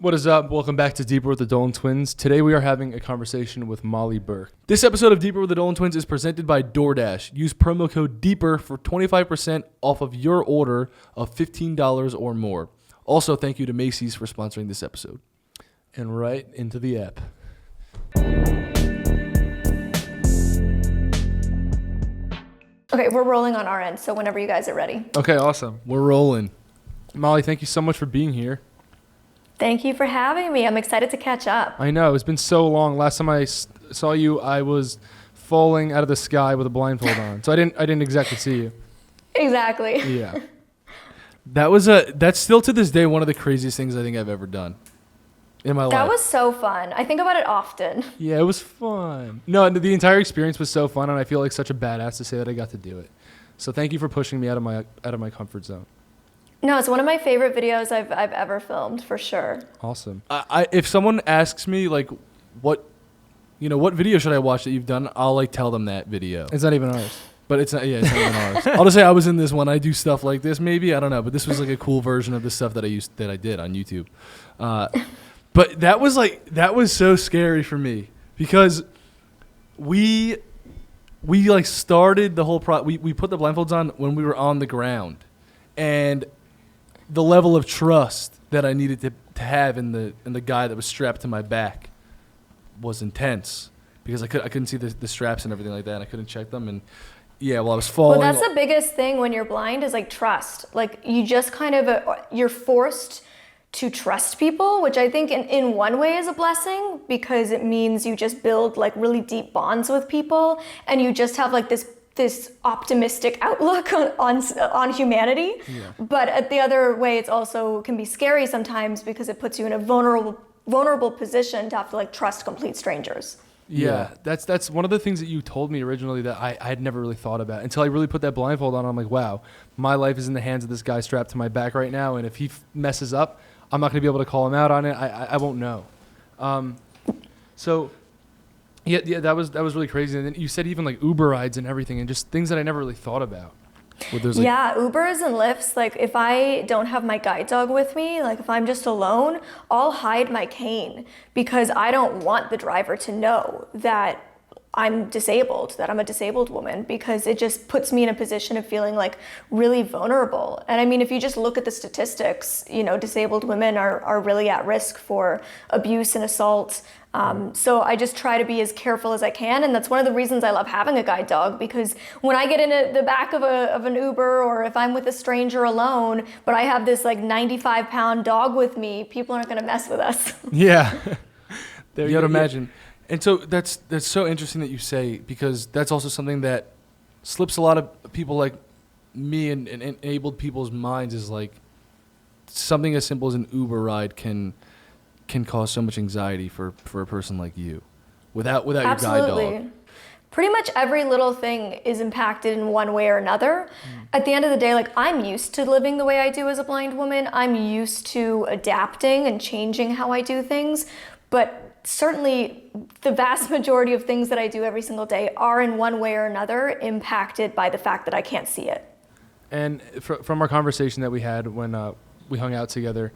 What is up? Welcome back to Deeper with the Dolan Twins. Today we are having a conversation with Molly Burke. This episode of Deeper with the Dolan Twins is presented by DoorDash. Use promo code DEEPER for 25% off of your order of $15 or more. Also, thank you to Macy's for sponsoring this episode. And right into the app. Okay, we're rolling on our end, so whenever you guys are ready. Okay, awesome. We're rolling. Molly, thank you so much for being here. Thank you for having me. I'm excited to catch up. I know. It's been so long. Last time I saw you, I was falling out of the sky with a blindfold on. So I didn't exactly see you. Exactly. Yeah. That's still to this day one of the craziest things I think I've ever done in my life. That was so fun. I think about it often. Yeah, it was fun. No, the entire experience was so fun, and I feel like such a badass to say that I got to do it. So thank you for pushing me out of my comfort zone. No, it's one of my favorite videos I've ever filmed, for sure. Awesome. If someone asks me like what video should I watch that you've done, I'll like tell them that video. It's not even ours. But it's not even ours. I'll just say I was in this one. I do stuff like this, maybe. I don't know. But this was like a cool version of the stuff that I did on YouTube. But that was so scary for me because we like started the whole we put the blindfolds on when we were on the ground, and the level of trust that I needed to have in the guy that was strapped to my back was intense because I couldn't see the straps and everything like that, and I couldn't check them. And yeah, while I was falling. Well, that's the biggest thing when you're blind is like trust. Like you just kind of you're forced to trust people, which I think in one way is a blessing because it means you just build like really deep bonds with people, and you just have like this optimistic outlook on humanity. Yeah. But at the other way, it's also can be scary sometimes because it puts you in a vulnerable position to have to like trust complete strangers. Yeah, that's one of the things that you told me originally that I had never really thought about until I really put that blindfold on. I'm like, wow, my life is in the hands of this guy strapped to my back right now, and if he messes up, I'm not going to be able to call him out on it. I won't know. So yeah, that was really crazy. And then you said even like Uber rides and everything, and just things that I never really thought about. Yeah, Ubers and Lyfts, like if I don't have my guide dog with me, like if I'm just alone, I'll hide my cane because I don't want the driver to know that I'm disabled, that I'm a disabled woman, because it just puts me in a position of feeling like really vulnerable. And I mean, if you just look at the statistics, disabled women are really at risk for abuse and assault. So I just try to be as careful as I can, and that's one of the reasons I love having a guide dog, because when I get in the back of an Uber, or if I'm with a stranger alone, but I have this like 95-pound dog with me, people aren't going to mess with us. Yeah, you got to imagine. And so that's so interesting that you say, because that's also something that slips a lot of people like me and enabled people's minds, is like something as simple as an Uber ride can cause so much anxiety for a person like you without your guide dog. Pretty much every little thing is impacted in one way or another. At the end of the day, like I'm used to living the way I do as a blind woman. I'm used to adapting and changing how I do things, but certainly the vast majority of things that I do every single day are in one way or another impacted by the fact that I can't see it. And from our conversation that we had when we hung out together,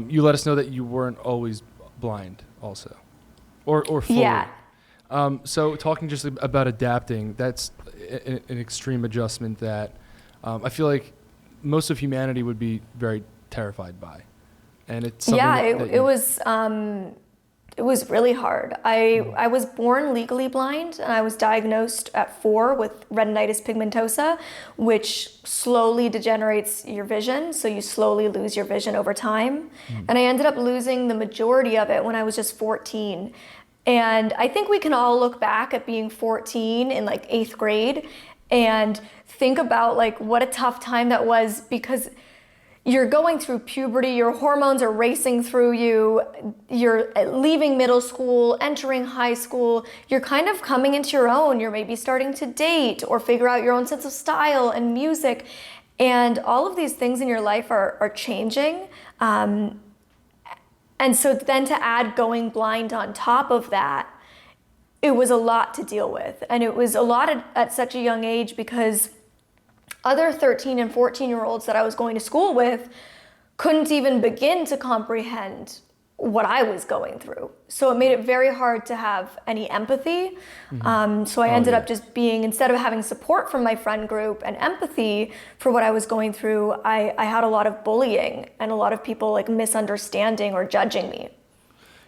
you let us know that you weren't always blind also, or fully. Yeah. So talking just about adapting, that's an extreme adjustment that I feel like most of humanity would be very terrified by. And it's something it was really hard. I was born legally blind, and I was diagnosed at 4 with retinitis pigmentosa, which slowly degenerates your vision, so you slowly lose your vision over time. And I ended up losing the majority of it when I was just 14. And I think we can all look back at being 14 in like 8th grade and think about like what a tough time that was, because you're going through puberty, your hormones are racing through you, you're leaving middle school, entering high school, you're kind of coming into your own, you're maybe starting to date or figure out your own sense of style and music, and all of these things in your life are changing. And so then to add going blind on top of that, it was a lot to deal with. And it was a lot at such a young age, because other 13 and 14-year-olds that I was going to school with couldn't even begin to comprehend what I was going through. So it made it very hard to have any empathy. So I ended up just being, instead of having support from my friend group and empathy for what I was going through, I had a lot of bullying and a lot of people like misunderstanding or judging me.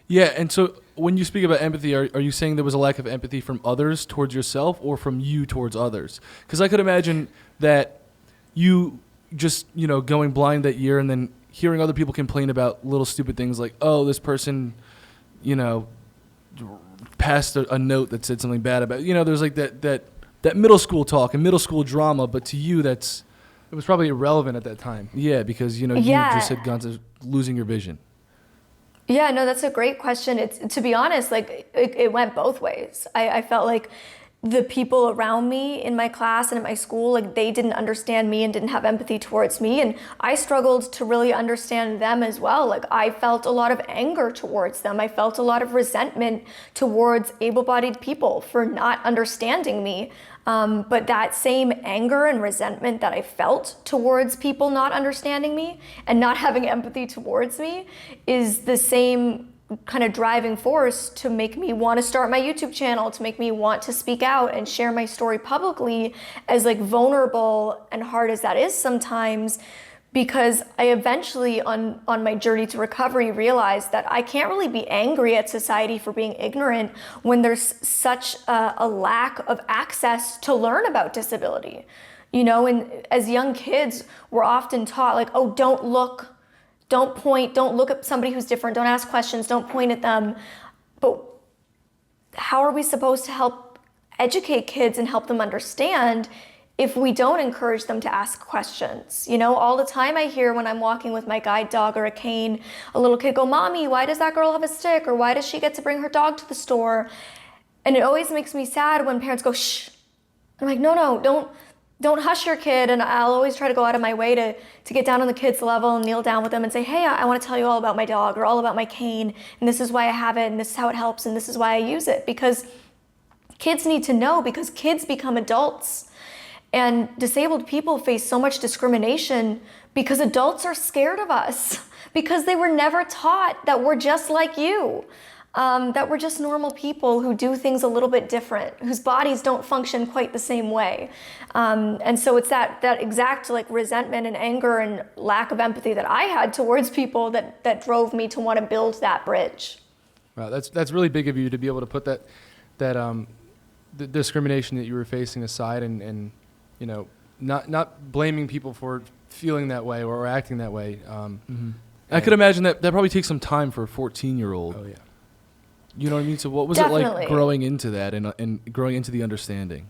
Yeah, and so when you speak about empathy, are you saying there was a lack of empathy from others towards yourself or from you towards others? Because I could imagine that you just, going blind that year and then hearing other people complain about little stupid things like, oh, this person, passed a note that said something bad about, there's like that middle school talk and middle school drama, but to you it was probably irrelevant at that time. Yeah, because, you just had gone to losing your vision. Yeah, no, that's a great question. It's, to be honest, like it went both ways. I felt like the people around me in my class and at my school, like they didn't understand me and didn't have empathy towards me. And I struggled to really understand them as well. Like I felt a lot of anger towards them. I felt a lot of resentment towards able-bodied people for not understanding me. But that same anger and resentment that I felt towards people not understanding me and not having empathy towards me is the same kind of driving force to make me want to start my YouTube channel, to make me want to speak out and share my story publicly, as like vulnerable and hard as that is sometimes, because I eventually on my journey to recovery realized that I can't really be angry at society for being ignorant when there's such a lack of access to learn about disability. And as young kids, we're often taught like, oh, don't look, don't point, don't look at somebody who's different, don't ask questions, don't point at them. But how are we supposed to help educate kids and help them understand if we don't encourage them to ask questions? All the time I hear when I'm walking with my guide dog or a cane, a little kid go, "Mommy, why does that girl have a stick?" Or "Why does she get to bring her dog to the store?" And it always makes me sad when parents go, "Shh." I'm like, no, don't hush your kid. And I'll always try to go out of my way to get down on the kid's level and kneel down with them and say, "Hey, I want to tell you all about my dog or all about my cane. And this is why I have it. And this is how it helps. And this is why I use it." Because kids need to know, because kids become adults. And disabled people face so much discrimination because adults are scared of us, because they were never taught that we're just like you. That we're just normal people who do things a little bit different, whose bodies don't function quite the same way. And so it's that exact like resentment and anger and lack of empathy that I had towards people that drove me to want to build that bridge. Wow, that's really big of you to be able to put that the discrimination that you were facing aside and not blaming people for feeling that way or acting that way. I could imagine that probably takes some time for a 14-year-old. Oh yeah. You know what I mean? So what was Definitely. it like growing into that and growing into the understanding?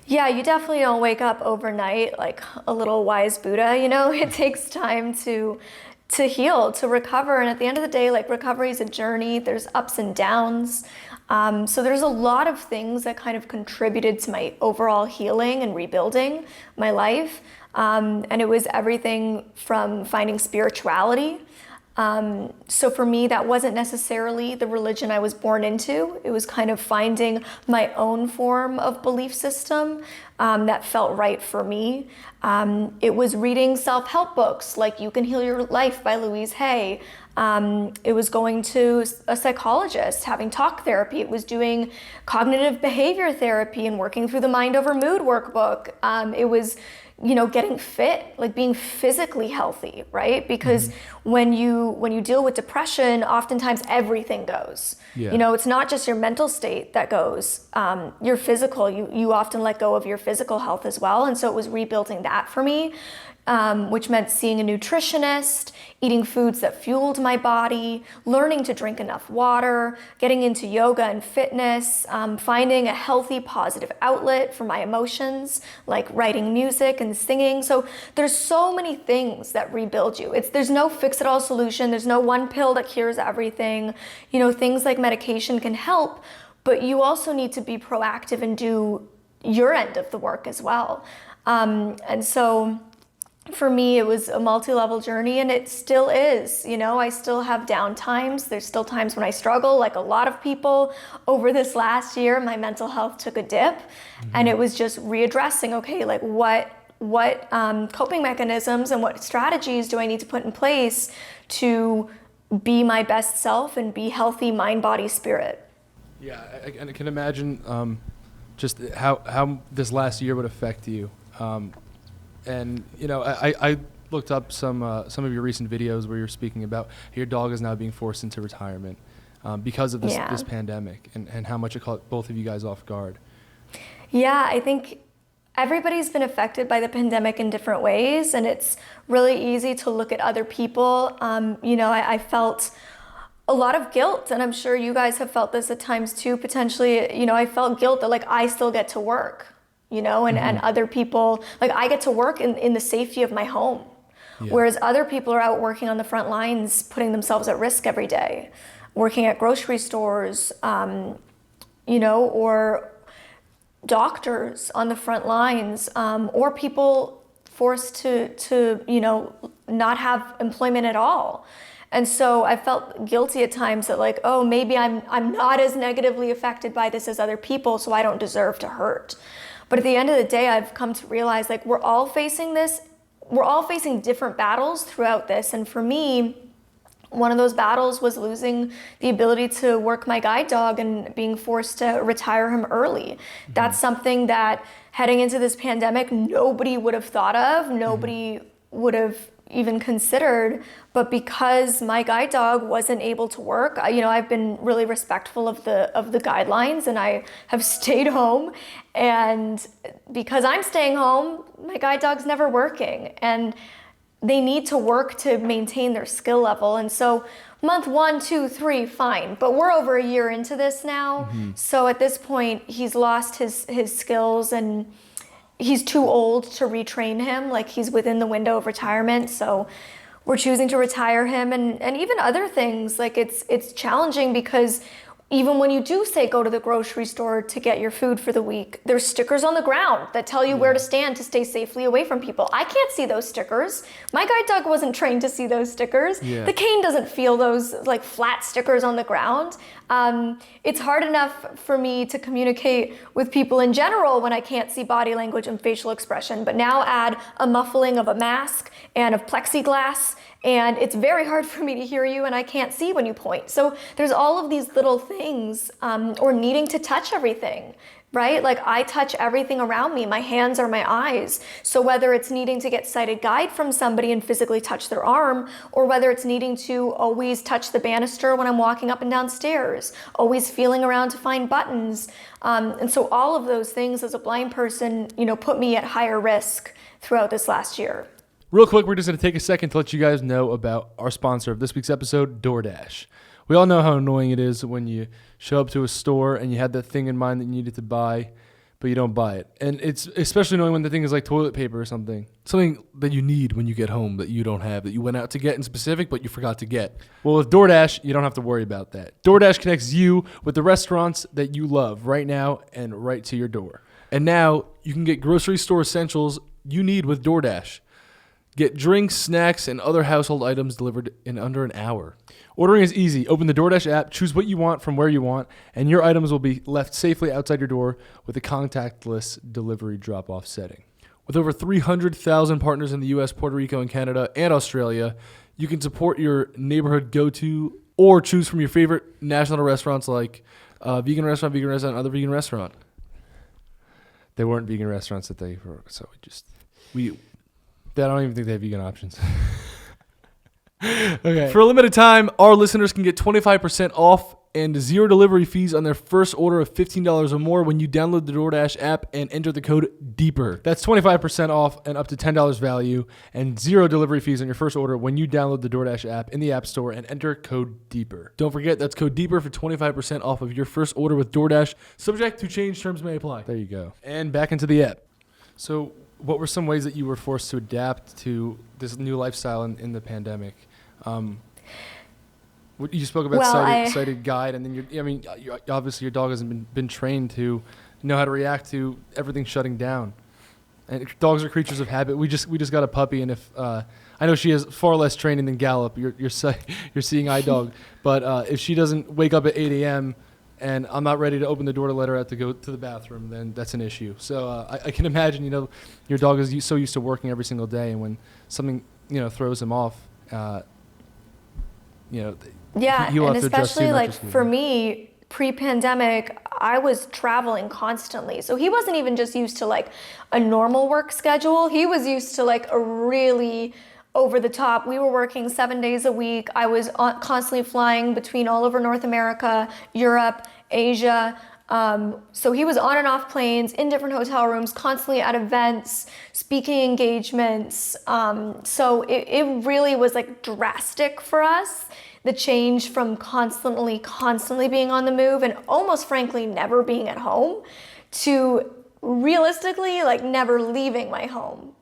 Yeah, you definitely don't wake up overnight like a little wise Buddha, It takes time to heal, to recover. And at the end of the day, like recovery is a journey. There's ups and downs. So there's a lot of things that kind of contributed to my overall healing and rebuilding my life. And it was everything from finding spirituality. So for me, that wasn't necessarily the religion I was born into. It was kind of finding my own form of belief system that felt right for me. It was reading self-help books like You Can Heal Your Life by Louise Hay. It was going to a psychologist, having talk therapy. It was doing cognitive behavior therapy and working through the Mind Over Mood workbook. It was getting fit, like being physically healthy, right? Because when you deal with depression, oftentimes everything goes. Yeah. It's not just your mental state that goes. Your physical, you often let go of your physical health as well. And so it was rebuilding that for me, which meant seeing a nutritionist, eating foods that fueled my body, learning to drink enough water, getting into yoga and fitness, finding a healthy, positive outlet for my emotions, like writing music and singing. So there's so many things that rebuild you. There's no fix-it-all solution. There's no one pill that cures everything. Things like medication can help, but you also need to be proactive and do your end of the work as well. And so for me, it was a multi-level journey, and it still is. I still have down times. There's still times when I struggle, like a lot of people. Over this last year, my mental health took a dip, and it was just readdressing, okay, like what coping mechanisms and what strategies do I need to put in place to be my best self and be healthy mind, body, spirit. Yeah, I can imagine just how this last year would affect you. And I looked up some of your recent videos where you're speaking about your dog is now being forced into retirement because of this pandemic, and how much it caught both of you guys off guard. Yeah, I think everybody's been affected by the pandemic in different ways, and it's really easy to look at other people. I felt a lot of guilt, and I'm sure you guys have felt this at times too, potentially. I felt guilt that like I still get to work, and other people, like I get to work in the safety of my home. Yeah. Whereas other people are out working on the front lines, putting themselves at risk every day, working at grocery stores, or doctors on the front lines, or people forced to not have employment at all. And so I felt guilty at times that like, oh, maybe I'm not as negatively affected by this as other people, so I don't deserve to hurt. But at the end of the day, I've come to realize like we're all facing this. We're all facing different battles throughout this. And for me, one of those battles was losing the ability to work my guide dog and being forced to retire him early. Mm-hmm. That's something that heading into this pandemic, nobody would have thought of, nobody would have even considered. But because my guide dog wasn't able to work, I've been really respectful of the guidelines, and I have stayed home. And because I'm staying home, my guide dog's never working, and they need to work to maintain their skill level. And so month 1, 2, 3, fine. But we're over a year into this now. Mm-hmm. So at this point, he's lost his skills, and he's too old to retrain him. Like, he's within the window of retirement. So we're choosing to retire him, and even other things. Like, it's challenging because even when you do say go to the grocery store to get your food for the week, there's stickers on the ground that tell you where to stand to stay safely away from people. I can't see those stickers. My guide dog wasn't trained to see those stickers. Yeah. The cane doesn't feel those like flat stickers on the ground. It's hard enough for me to communicate with people in general when I can't see body language and facial expression, but now add a muffling of a mask and of plexiglass, and it's very hard for me to hear you, and I can't see when you point. So there's all of these little things, or needing to touch everything, right? Like, I touch everything around me. My hands are my eyes. So whether it's needing to get sighted guide from somebody and physically touch their arm, or whether it's needing to always touch the banister when I'm walking up and down stairs, always feeling around to find buttons. And so all of those things as a blind person, put me at higher risk throughout this last year. Real quick, we're just going to take a second to let you guys know about our sponsor of this week's episode, DoorDash. We all know how annoying it is when you show up to a store and you had that thing in mind that you needed to buy, but you don't buy it. And it's especially annoying when the thing is like toilet paper or something. Something that you need when you get home that you don't have, that you went out to get in specific, but you forgot to get. Well, with DoorDash, you don't have to worry about that. DoorDash connects you with the restaurants that you love right now and right to your door. And now you can get grocery store essentials you need with DoorDash. Get drinks, snacks, and other household items delivered in under an hour. Ordering is easy. Open the DoorDash app, choose what you want from where you want, and your items will be left safely outside your door with a contactless delivery drop-off setting. With over 300,000 partners in the U.S., Puerto Rico, and Canada, and Australia, you can support your neighborhood go-to or choose from your favorite national restaurants like vegan restaurant, other vegan restaurant. They weren't vegan restaurants that they were, so I don't even think they have vegan options. Okay. For a limited time, our listeners can get 25% off and 0 delivery fees on their first order of $15 or more when you download the DoorDash app and enter the code DEEPER. That's 25% off and up to $10 value, and 0 delivery fees on your first order when you download the DoorDash app in the App Store and enter code DEEPER. Don't forget, that's code DEEPER for 25% off of your first order with DoorDash. Subject to change, terms may apply. There you go. And back into the app. So what were some ways that you were forced to adapt to this new lifestyle in the pandemic? You spoke about sighted guide, and then obviously your dog hasn't been trained to know how to react to everything shutting down. And dogs are creatures of habit. We just got a puppy, and if I know she has far less training than Gallop, your seeing eye dog, but if she doesn't wake up at 8 a.m. and I'm not ready to open the door to let her out to go to the bathroom, then that's an issue. So I can imagine, your dog is so used to working every single day, and when something, throws him off, Yeah, he'll and have to adjust especially too, not like just you. for me, pre-pandemic, I was traveling constantly. So he wasn't even just used to like a normal work schedule. He was used to like a really over the top. We were working 7 days a week. I was constantly flying between all over North America, Europe, Asia. So he was on and off planes, in different hotel rooms, constantly at events, speaking engagements. So it really was like drastic for us, the change from constantly being on the move and almost frankly never being at home to realistically like never leaving my home.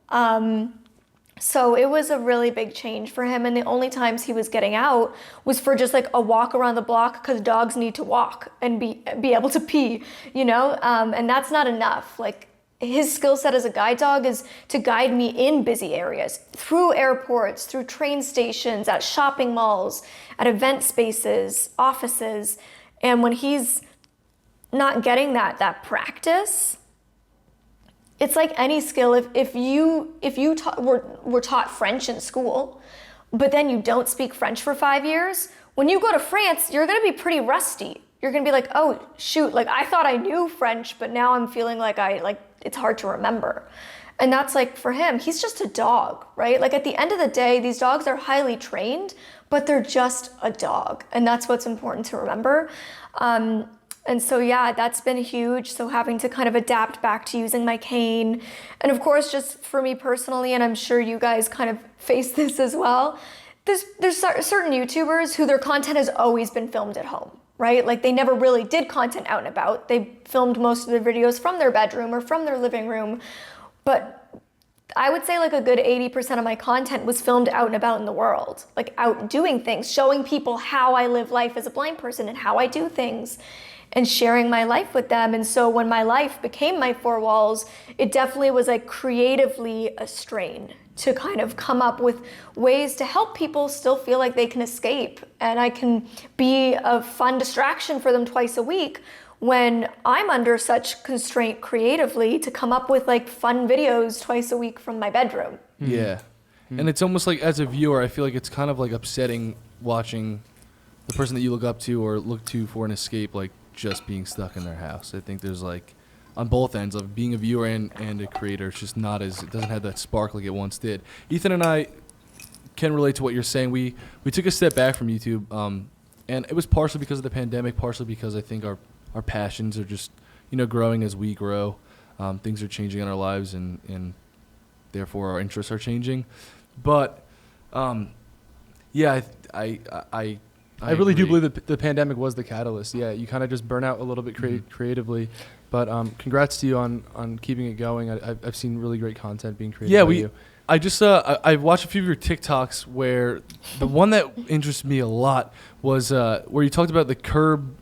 So it was a really big change for him, and the only times he was getting out was for just like a walk around the block because dogs need to walk and be able to pee, and that's not enough. Like his skill set as a guide dog is to guide me in busy areas, through airports, through train stations, at shopping malls, at event spaces, offices, and when he's not getting that practice, it's like any skill. If you were taught French in school, but then you don't speak French for 5 years, when you go to France, you're gonna be pretty rusty. You're gonna be like, oh shoot, like I thought I knew French, but now I'm feeling like it's hard to remember. And that's like for him, he's just a dog, right? Like at the end of the day, these dogs are highly trained, but they're just a dog. And that's what's important to remember. And so, yeah, that's been huge. So having to kind of adapt back to using my cane. And of course, just for me personally, and I'm sure you guys kind of face this as well, there's certain YouTubers who their content has always been filmed at home, right? Like they never really did content out and about. They filmed most of their videos from their bedroom or from their living room. But I would say like a good 80% of my content was filmed out and about in the world, like out doing things, showing people how I live life as a blind person and how I do things, and sharing my life with them. And so when my life became my four walls, it definitely was like creatively a strain to kind of come up with ways to help people still feel like they can escape and I can be a fun distraction for them twice a week when I'm under such constraint creatively to come up with like fun videos twice a week from my bedroom. Yeah. And it's almost like as a viewer, I feel like it's kind of like upsetting watching the person that you look up to or look to for an escape, like just being stuck in their house. I think there's like on both ends of being a viewer and a creator, it's just not as, it doesn't have that spark like it once did. Ethan and I can relate to what you're saying. We took a step back from YouTube, and it was partially because of the pandemic, partially because I think our passions are just, growing as we grow. Things are changing in our lives and therefore our interests are changing. But yeah, I really do believe that the pandemic was the catalyst. Yeah, you kind of just burn out a little bit creatively, but congrats to you on keeping it going. I've seen really great content being created by you. I just I watched a few of your TikToks where the one that interested me a lot was where you talked about the curb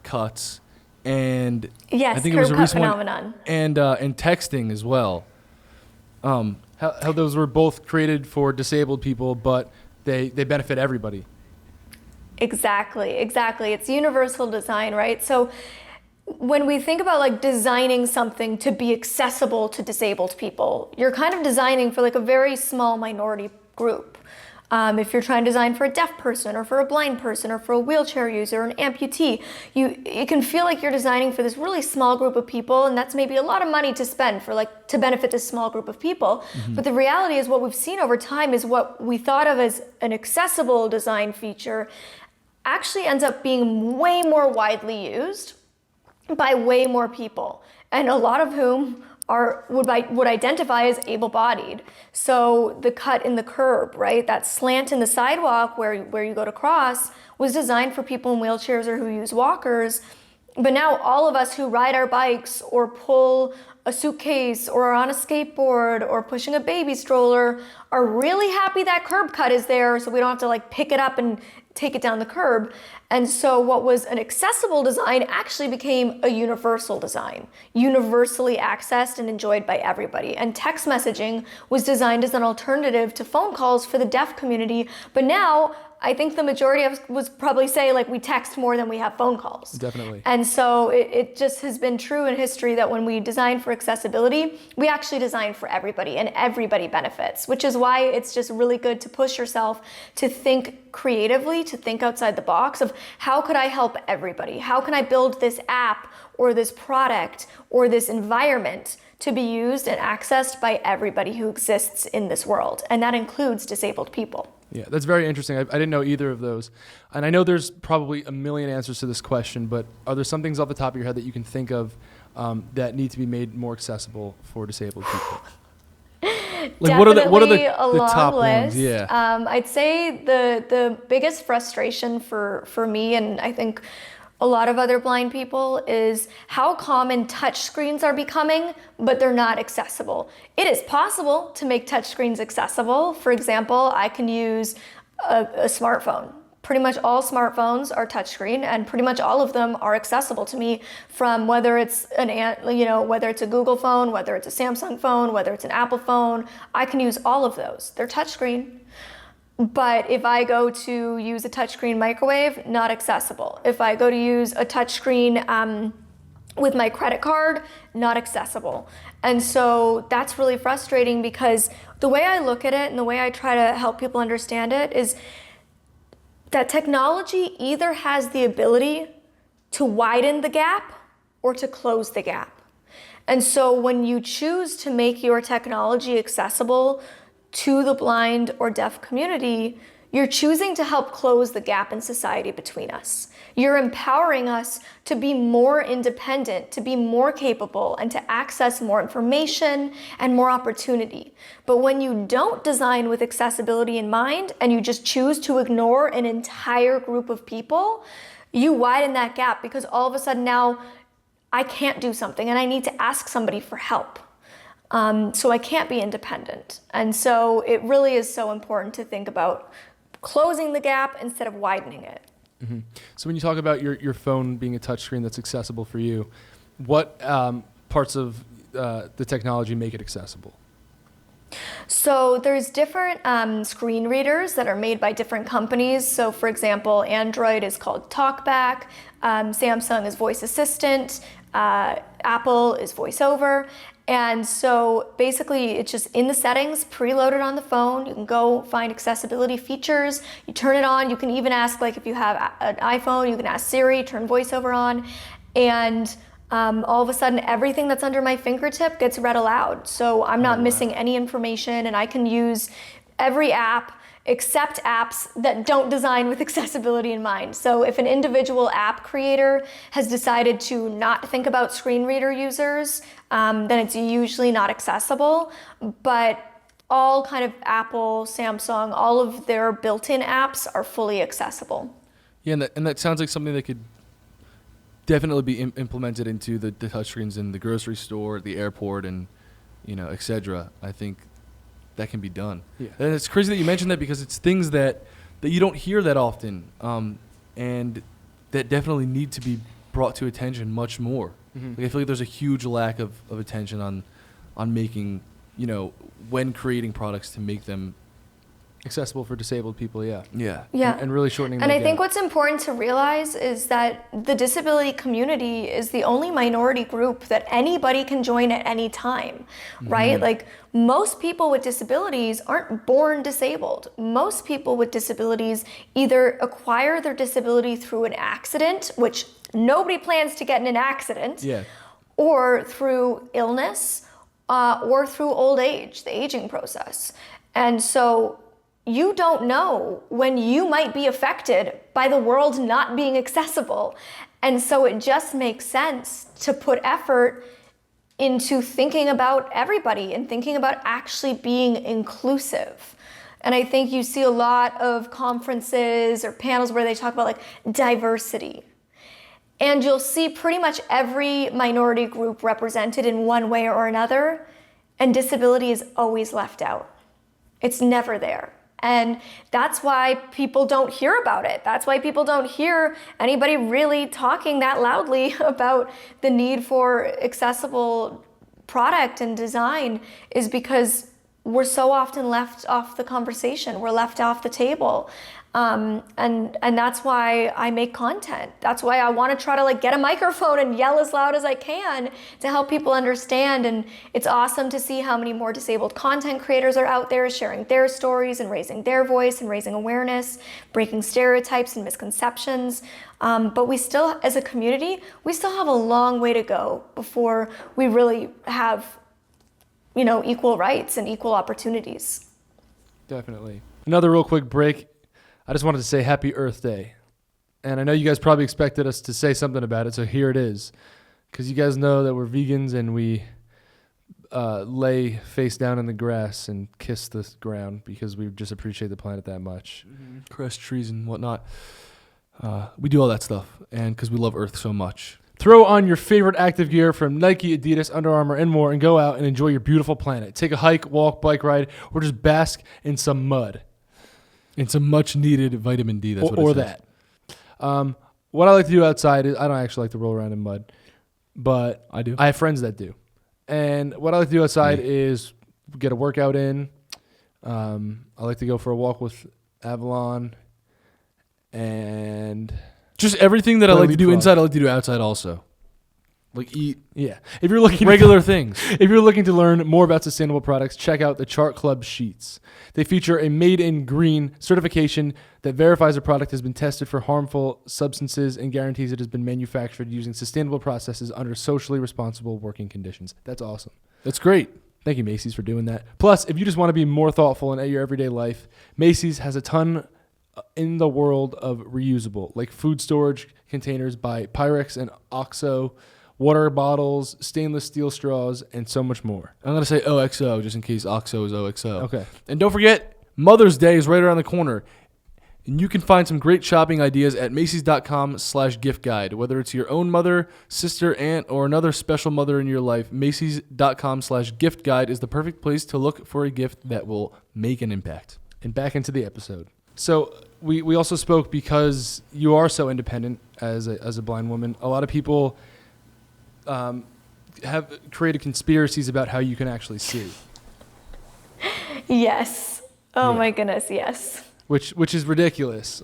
cuts and yes, I think curb it was a cut recent phenomenon. One, and texting as well. How those were both created for disabled people, but they benefit everybody. Exactly. It's universal design, right? So when we think about like designing something to be accessible to disabled people, you're kind of designing for like a very small minority group. If you're trying to design for a deaf person or for a blind person or for a wheelchair user or an amputee, it can feel like you're designing for this really small group of people, and that's maybe a lot of money to spend for like to benefit this small group of people. Mm-hmm. But the reality is what we've seen over time is what we thought of as an accessible design feature actually ends up being way more widely used by way more people, and a lot of whom would identify as able-bodied. So the cut in the curb, right, that slant in the sidewalk where you go to cross was designed for people in wheelchairs or who use walkers. But now all of us who ride our bikes or pull a suitcase or are on a skateboard or pushing a baby stroller are really happy that curb cut is there so we don't have to like pick it up and take it down the curb. And so what was an accessible design actually became a universal design, universally accessed and enjoyed by everybody. And text messaging was designed as an alternative to phone calls for the deaf community. But now I think the majority of us would probably say like we text more than we have phone calls. Definitely. And so it just has been true in history that when we design for accessibility, we actually design for everybody and everybody benefits, which is why it's just really good to push yourself to think creatively, to think outside the box of how could I help everybody? How can I build this app or this product or this environment to be used and accessed by everybody who exists in this world? And that includes disabled people. Yeah, that's very interesting. I didn't know either of those. And I know there's probably a million answers to this question, but are there some things off the top of your head that you can think of that need to be made more accessible for disabled people? Like what are the top ones? Yeah. I'd say the biggest frustration for me, and I think a lot of other blind people, is how common touch screens are becoming, but they're not accessible. It is possible to make touch screens accessible. For example, I can use a smartphone. Pretty much all smartphones are touchscreen, and pretty much all of them are accessible to me, from whether it's whether it's a Google phone, whether it's a Samsung phone, whether it's an Apple phone. I can use all of those. They're touchscreen. But if I go to use a touchscreen microwave, not accessible. If I go to use a touchscreen with my credit card, not accessible. And so that's really frustrating, because the way I look at it and the way I try to help people understand it is that technology either has the ability to widen the gap or to close the gap. And so when you choose to make your technology accessible to the blind or deaf community, you're choosing to help close the gap in society between us. You're empowering us to be more independent, to be more capable, and to access more information and more opportunity. But when you don't design with accessibility in mind and you just choose to ignore an entire group of people, you widen that gap, because all of a sudden now I can't do something and I need to ask somebody for help. So I can't be independent. And so it really is so important to think about closing the gap instead of widening it. Mm-hmm. So when you talk about your phone being a touchscreen that's accessible for you, what parts of the technology make it accessible? So there's different screen readers that are made by different companies. So for example, Android is called TalkBack, Samsung is Voice Assistant, Apple is VoiceOver. And so basically it's just in the settings, preloaded on the phone. You can go find accessibility features. You turn it on. You can even ask, like if you have an iPhone, you can ask Siri, turn VoiceOver on. And all of a sudden everything that's under my fingertip gets read aloud. So I'm not missing any information, and I can use every app except apps that don't design with accessibility in mind. So if an individual app creator has decided to not think about screen reader users, then it's usually not accessible. But all kind of Apple, Samsung, all of their built-in apps are fully accessible. Yeah, and that sounds like something that could definitely be implemented into the touchscreens in the grocery store, the airport, and et cetera. I think that can be done. Yeah. And it's crazy that you mentioned that, because it's things that you don't hear that often, and that definitely need to be brought to attention much more. Mm-hmm. Like I feel like there's a huge lack of attention on making, when creating products, to make them accessible for disabled people. Yeah. And really shortening. And I think what's important to realize is that the disability community is the only minority group that anybody can join at any time, right? Mm-hmm. Like most people with disabilities aren't born disabled. Most people with disabilities either acquire their disability through an accident, which nobody plans to get in an accident, or through illness, or through old age, the aging process. And so you don't know when you might be affected by the world not being accessible. And so it just makes sense to put effort into thinking about everybody and thinking about actually being inclusive. And I think you see a lot of conferences or panels where they talk about like diversity. And you'll see pretty much every minority group represented in one way or another, and disability is always left out. It's never there. And that's why people don't hear about it. That's why people don't hear anybody really talking that loudly about the need for accessible product and design, is because we're so often left off the conversation. We're left off the table. And that's why I make content. That's why I want to try to like get a microphone and yell as loud as I can to help people understand. And it's awesome to see how many more disabled content creators are out there sharing their stories and raising their voice and raising awareness, breaking stereotypes and misconceptions. But we still, as a community, we still have a long way to go before we really have, equal rights and equal opportunities. Definitely. Another real quick break. I just wanted to say Happy Earth Day. And I know you guys probably expected us to say something about it, so here it is. Because you guys know that we're vegans and we lay face down in the grass and kiss the ground because we just appreciate the planet that much. Mm-hmm. Crest trees and whatnot. We do all that stuff, and because we love Earth so much. Throw on your favorite active gear from Nike, Adidas, Under Armour, and more, and go out and enjoy your beautiful planet. Take a hike, walk, bike ride, or just bask in some mud. And some much-needed vitamin D. That's what it says. That. What I like to do outside is I don't actually like to roll around in mud, but I do. I have friends that do. And what I like to do outside is get a workout in. I like to go for a walk with Avalon, and just everything that I like to do inside, I like to do outside also. Like eat. Yeah. If you're looking regular things. If you're looking to learn more about sustainable products, check out the Chart Club sheets. They feature a Made in Green certification that verifies a product has been tested for harmful substances and guarantees it has been manufactured using sustainable processes under socially responsible working conditions. That's awesome. That's great. Thank you, Macy's, for doing that. Plus, if you just want to be more thoughtful in your everyday life, Macy's has a ton in the world of reusable, like food storage containers by Pyrex and OXO, water bottles, stainless steel straws, and so much more. I'm going to say OXO just in case OXO is OXO. Okay. And don't forget, Mother's Day is right around the corner. And you can find some great shopping ideas at Macy's.com/gift guide. Whether it's your own mother, sister, aunt, or another special mother in your life, Macy's.com/gift guide is the perfect place to look for a gift that will make an impact. And back into the episode. So we also spoke because you are so independent as a blind woman. A lot of people have created conspiracies about how you can actually see. Yes. Oh my goodness, yes. Which is ridiculous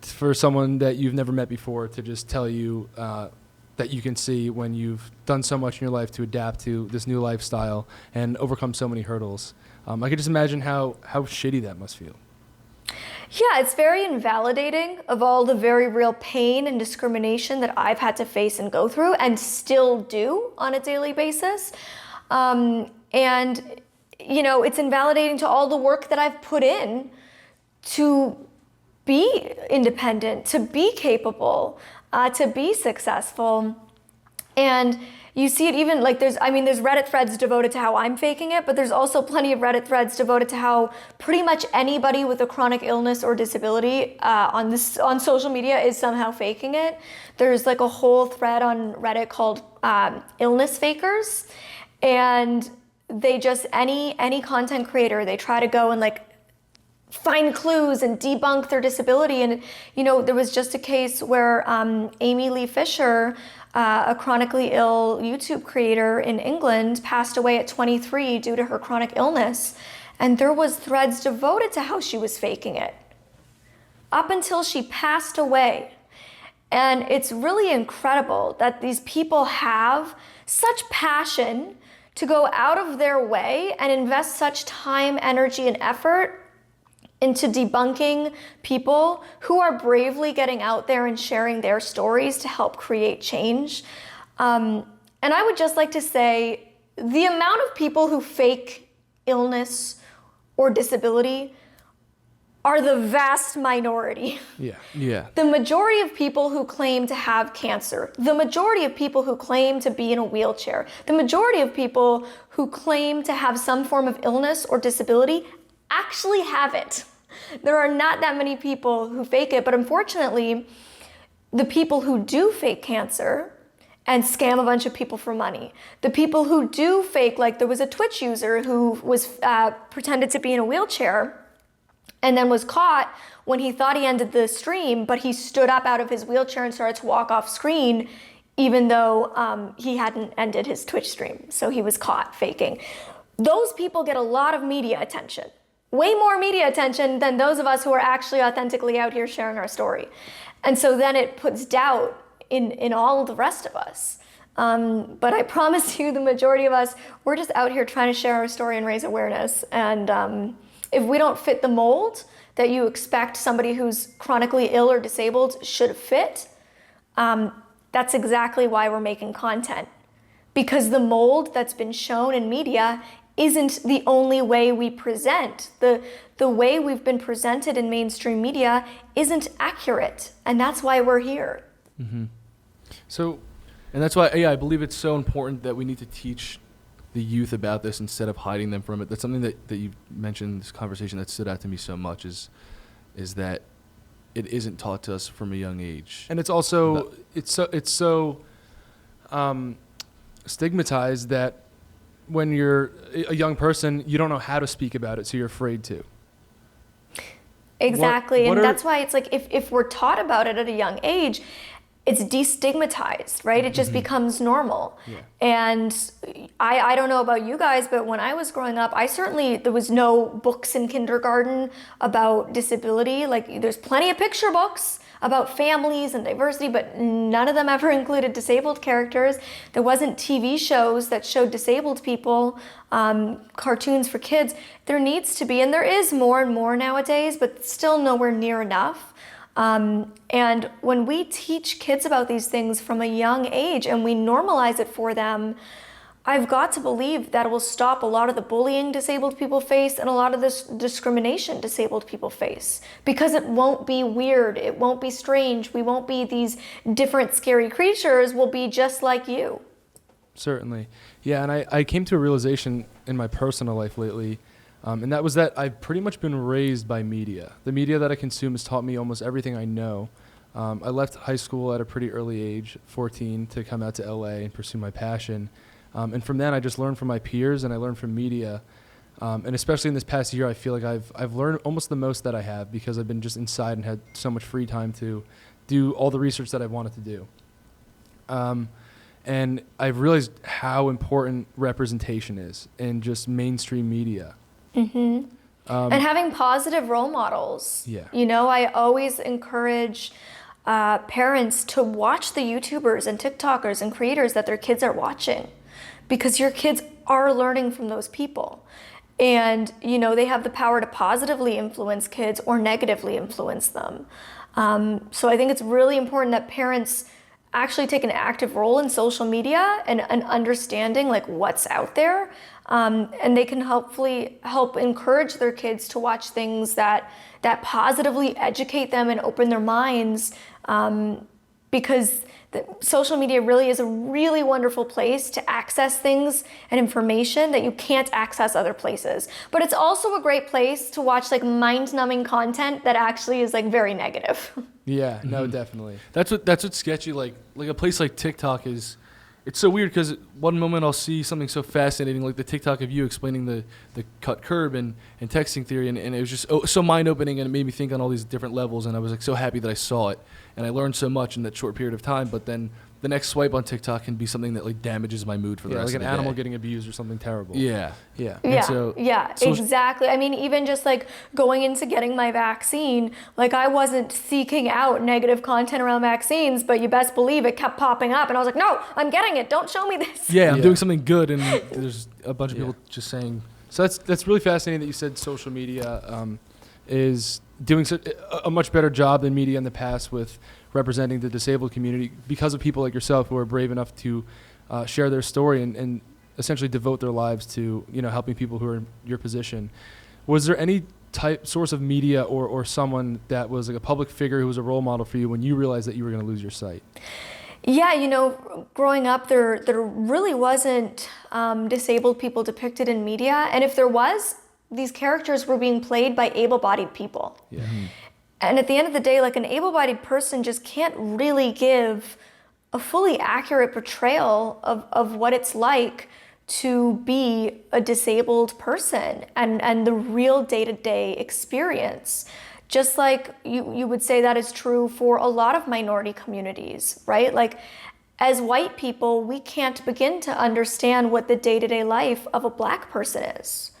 for someone that you've never met before to just tell you that you can see when you've done so much in your life to adapt to this new lifestyle and overcome so many hurdles. I could just imagine how shitty that must feel. Yeah, it's very invalidating of all the very real pain and discrimination that I've had to face and go through and still do on a daily basis. And, it's invalidating to all the work that I've put in to be independent, to be capable, to be successful. And you see it even like there's Reddit threads devoted to how I'm faking it, but there's also plenty of Reddit threads devoted to how pretty much anybody with a chronic illness or disability on social media is somehow faking it. There's like a whole thread on Reddit called illness fakers, and they just any content creator, they try to go and like find clues and debunk their disability. And there was just a case where Amy Lee Fisher, a chronically ill YouTube creator in England, passed away at 23 due to her chronic illness. And there was threads devoted to how she was faking it up until she passed away. And it's really incredible that these people have such passion to go out of their way and invest such time, energy, and effort into debunking people who are bravely getting out there and sharing their stories to help create change. And I would just like to say, the amount of people who fake illness or disability are the vast minority. Yeah. The majority of people who claim to have cancer, the majority of people who claim to be in a wheelchair, the majority of people who claim to have some form of illness or disability actually have it. There are not that many people who fake it, but unfortunately, the people who do fake cancer and scam a bunch of people for money, the people who do fake, like there was a Twitch user who was pretended to be in a wheelchair and then was caught when he thought he ended the stream, but he stood up out of his wheelchair and started to walk off screen, even though he hadn't ended his Twitch stream. So he was caught faking. Those people get a lot of media attention. way more media attention than those of us who are actually authentically out here sharing our story. And so then it puts doubt in all of the rest of us. But I promise you, the majority of us, we're just out here trying to share our story and raise awareness. And if we don't fit the mold that you expect somebody who's chronically ill or disabled should fit, that's exactly why we're making content. Because the mold that's been shown in media isn't the only way we present. The way we've been presented in mainstream media isn't accurate, and that's why we're here. Mm-hmm. So, and that's why, I believe it's so important that we need to teach the youth about this instead of hiding them from it. That's something that you mentioned in this conversation that stood out to me so much is that it isn't taught to us from a young age. And it's also, it's so stigmatized that when you're a young person, you don't know how to speak about it, so you're afraid to. Exactly, and that's why it's like if we're taught about it at a young age, it's destigmatized, right? It just becomes normal. Yeah. And I don't know about you guys, but when I was growing up, there was no books in kindergarten about disability. Like, there's plenty of picture books about families and diversity, but none of them ever included disabled characters. There wasn't TV shows that showed disabled people, cartoons for kids. There needs to be, and there is more and more nowadays, but still nowhere near enough. And when we teach kids about these things from a young age and we normalize it for them, I've got to believe that it will stop a lot of the bullying disabled people face and a lot of this discrimination disabled people face. Because it won't be weird, it won't be strange, we won't be these different scary creatures, we'll be just like you. Certainly. Yeah, and I came to a realization in my personal life lately, and that was that I've pretty much been raised by media. The media that I consume has taught me almost everything I know. I left high school at a pretty early age, 14, to come out to LA and pursue my passion. And from then, I just learned from my peers and I learned from media. And especially in this past year, I feel like I've learned almost the most that I have because I've been just inside and had so much free time to do all the research that I wanted to do. And I've realized how important representation is in just mainstream media. Mm-hmm. And having positive role models. Yeah. You know, I always encourage parents to watch the YouTubers and TikTokers and creators that their kids are watching, because your kids are learning from those people. And, you know, they have the power to positively influence kids or negatively influence them. So I think it's really important that parents actually take an active role in social media and understanding like what's out there. And they can hopefully help encourage their kids to watch things that positively educate them and open their minds, because social media really is a really wonderful place to access things and information that you can't access other places. But it's also a great place to watch like mind-numbing content that actually is like very negative. Yeah, no, definitely. That's what's sketchy. Like a place like TikTok is. It's so weird because one moment I'll see something so fascinating, like the TikTok of you explaining the cut curb and texting theory, and it was just so mind-opening, and it made me think on all these different levels, and I was like so happy that I saw it, and I learned so much in that short period of time. But then the next swipe on TikTok can be something that like damages my mood for the rest of the day. Like an animal getting abused or something terrible. Yeah. Exactly. I mean, even just like going into getting my vaccine, like I wasn't seeking out negative content around vaccines, but you best believe it kept popping up, and I was like, no, I'm getting it. Don't show me this. Yeah, I'm doing something good, and there's a bunch of people just saying. So that's really fascinating that you said social media is doing a much better job than media in the past with representing the disabled community because of people like yourself who are brave enough to share their story and essentially devote their lives to, you know, helping people who are in your position. Was there any source of media or someone that was like a public figure who was a role model for you when you realized that you were going to lose your sight? Yeah, you know, growing up, there really wasn't disabled people depicted in media, and if there was, these characters were being played by able-bodied people. Yeah. And at the end of the day, like an able-bodied person just can't really give a fully accurate portrayal of what it's like to be a disabled person and the real day-to-day experience. Just like you would say that is true for a lot of minority communities, right? Like as white people, we can't begin to understand what the day-to-day life of a Black person is.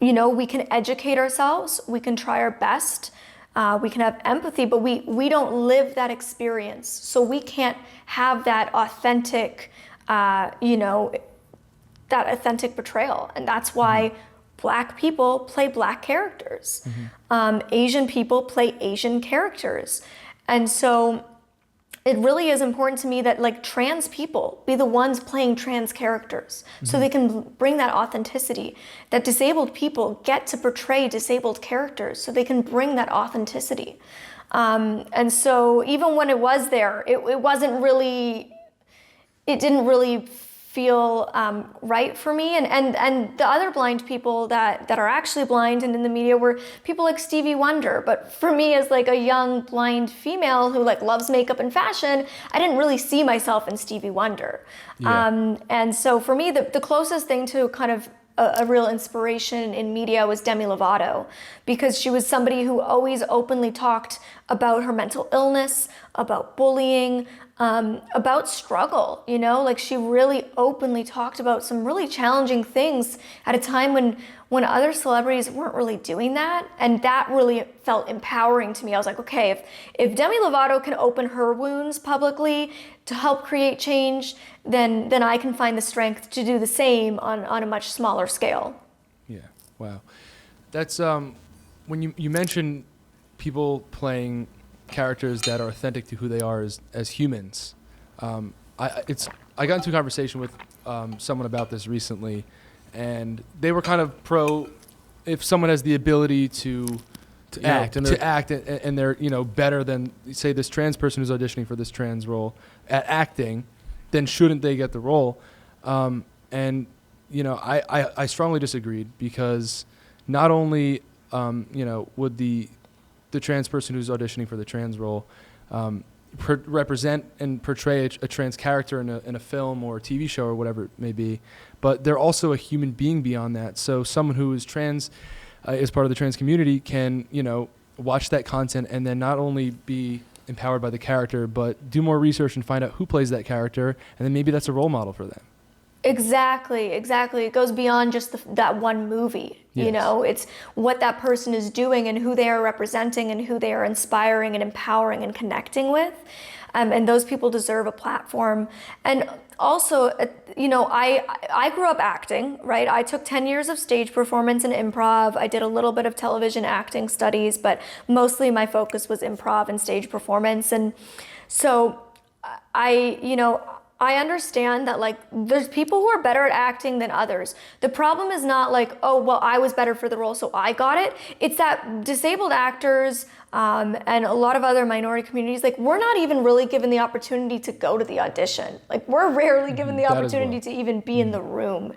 we can educate ourselves, we can try our best, we can have empathy, but we don't live that experience. So we can't have that authentic, that authentic portrayal. And that's why Black people play Black characters. Asian people play Asian characters. And so it really is important to me that like trans people be the ones playing trans characters so they can bring that authenticity, that disabled people get to portray disabled characters so they can bring that authenticity. And so even when it was there, it didn't really feel right for me. And the other blind people that are actually blind and in the media were people like Stevie Wonder. But for me as like a young blind female who like loves makeup and fashion, I didn't really see myself in Stevie Wonder. Yeah. And so for me, the closest thing to kind of a real inspiration in media was Demi Lovato, because she was somebody who always openly talked about her mental illness, about bullying, about struggle, like she really openly talked about some really challenging things at a time when other celebrities weren't really doing that. And that really felt empowering to me. I was like, okay, if Demi Lovato can open her wounds publicly to help create change, then I can find the strength to do the same on a much smaller scale. Yeah, wow. That's, when you mention people playing characters that are authentic to who they are as humans. I got into a conversation with someone about this recently, and they were kind of pro if someone has the ability to act and they're better than say this trans person who's auditioning for this trans role at acting, then shouldn't they get the role? And I strongly disagreed, because not only would the trans person who's auditioning for the trans role represent and portray a trans character in a film or a TV show or whatever it may be, but they're also a human being beyond that. So someone who is trans, is part of the trans community, can watch that content and then not only be empowered by the character, but do more research and find out who plays that character, and then maybe that's a role model for them. Exactly. It goes beyond just that one movie. Yes. It's what that person is doing and who they are representing and who they are inspiring and empowering and connecting with. And those people deserve a platform. And also, I grew up acting, right? I took 10 years of stage performance and improv. I did a little bit of television acting studies, but mostly my focus was improv and stage performance. And so I understand that like there's people who are better at acting than others. The problem is not like, oh, well, I was better for the role, so I got it. It's that disabled actors and a lot of other minority communities, like we're not even really given the opportunity to go to the audition. Like we're rarely given the opportunity to even be in the room.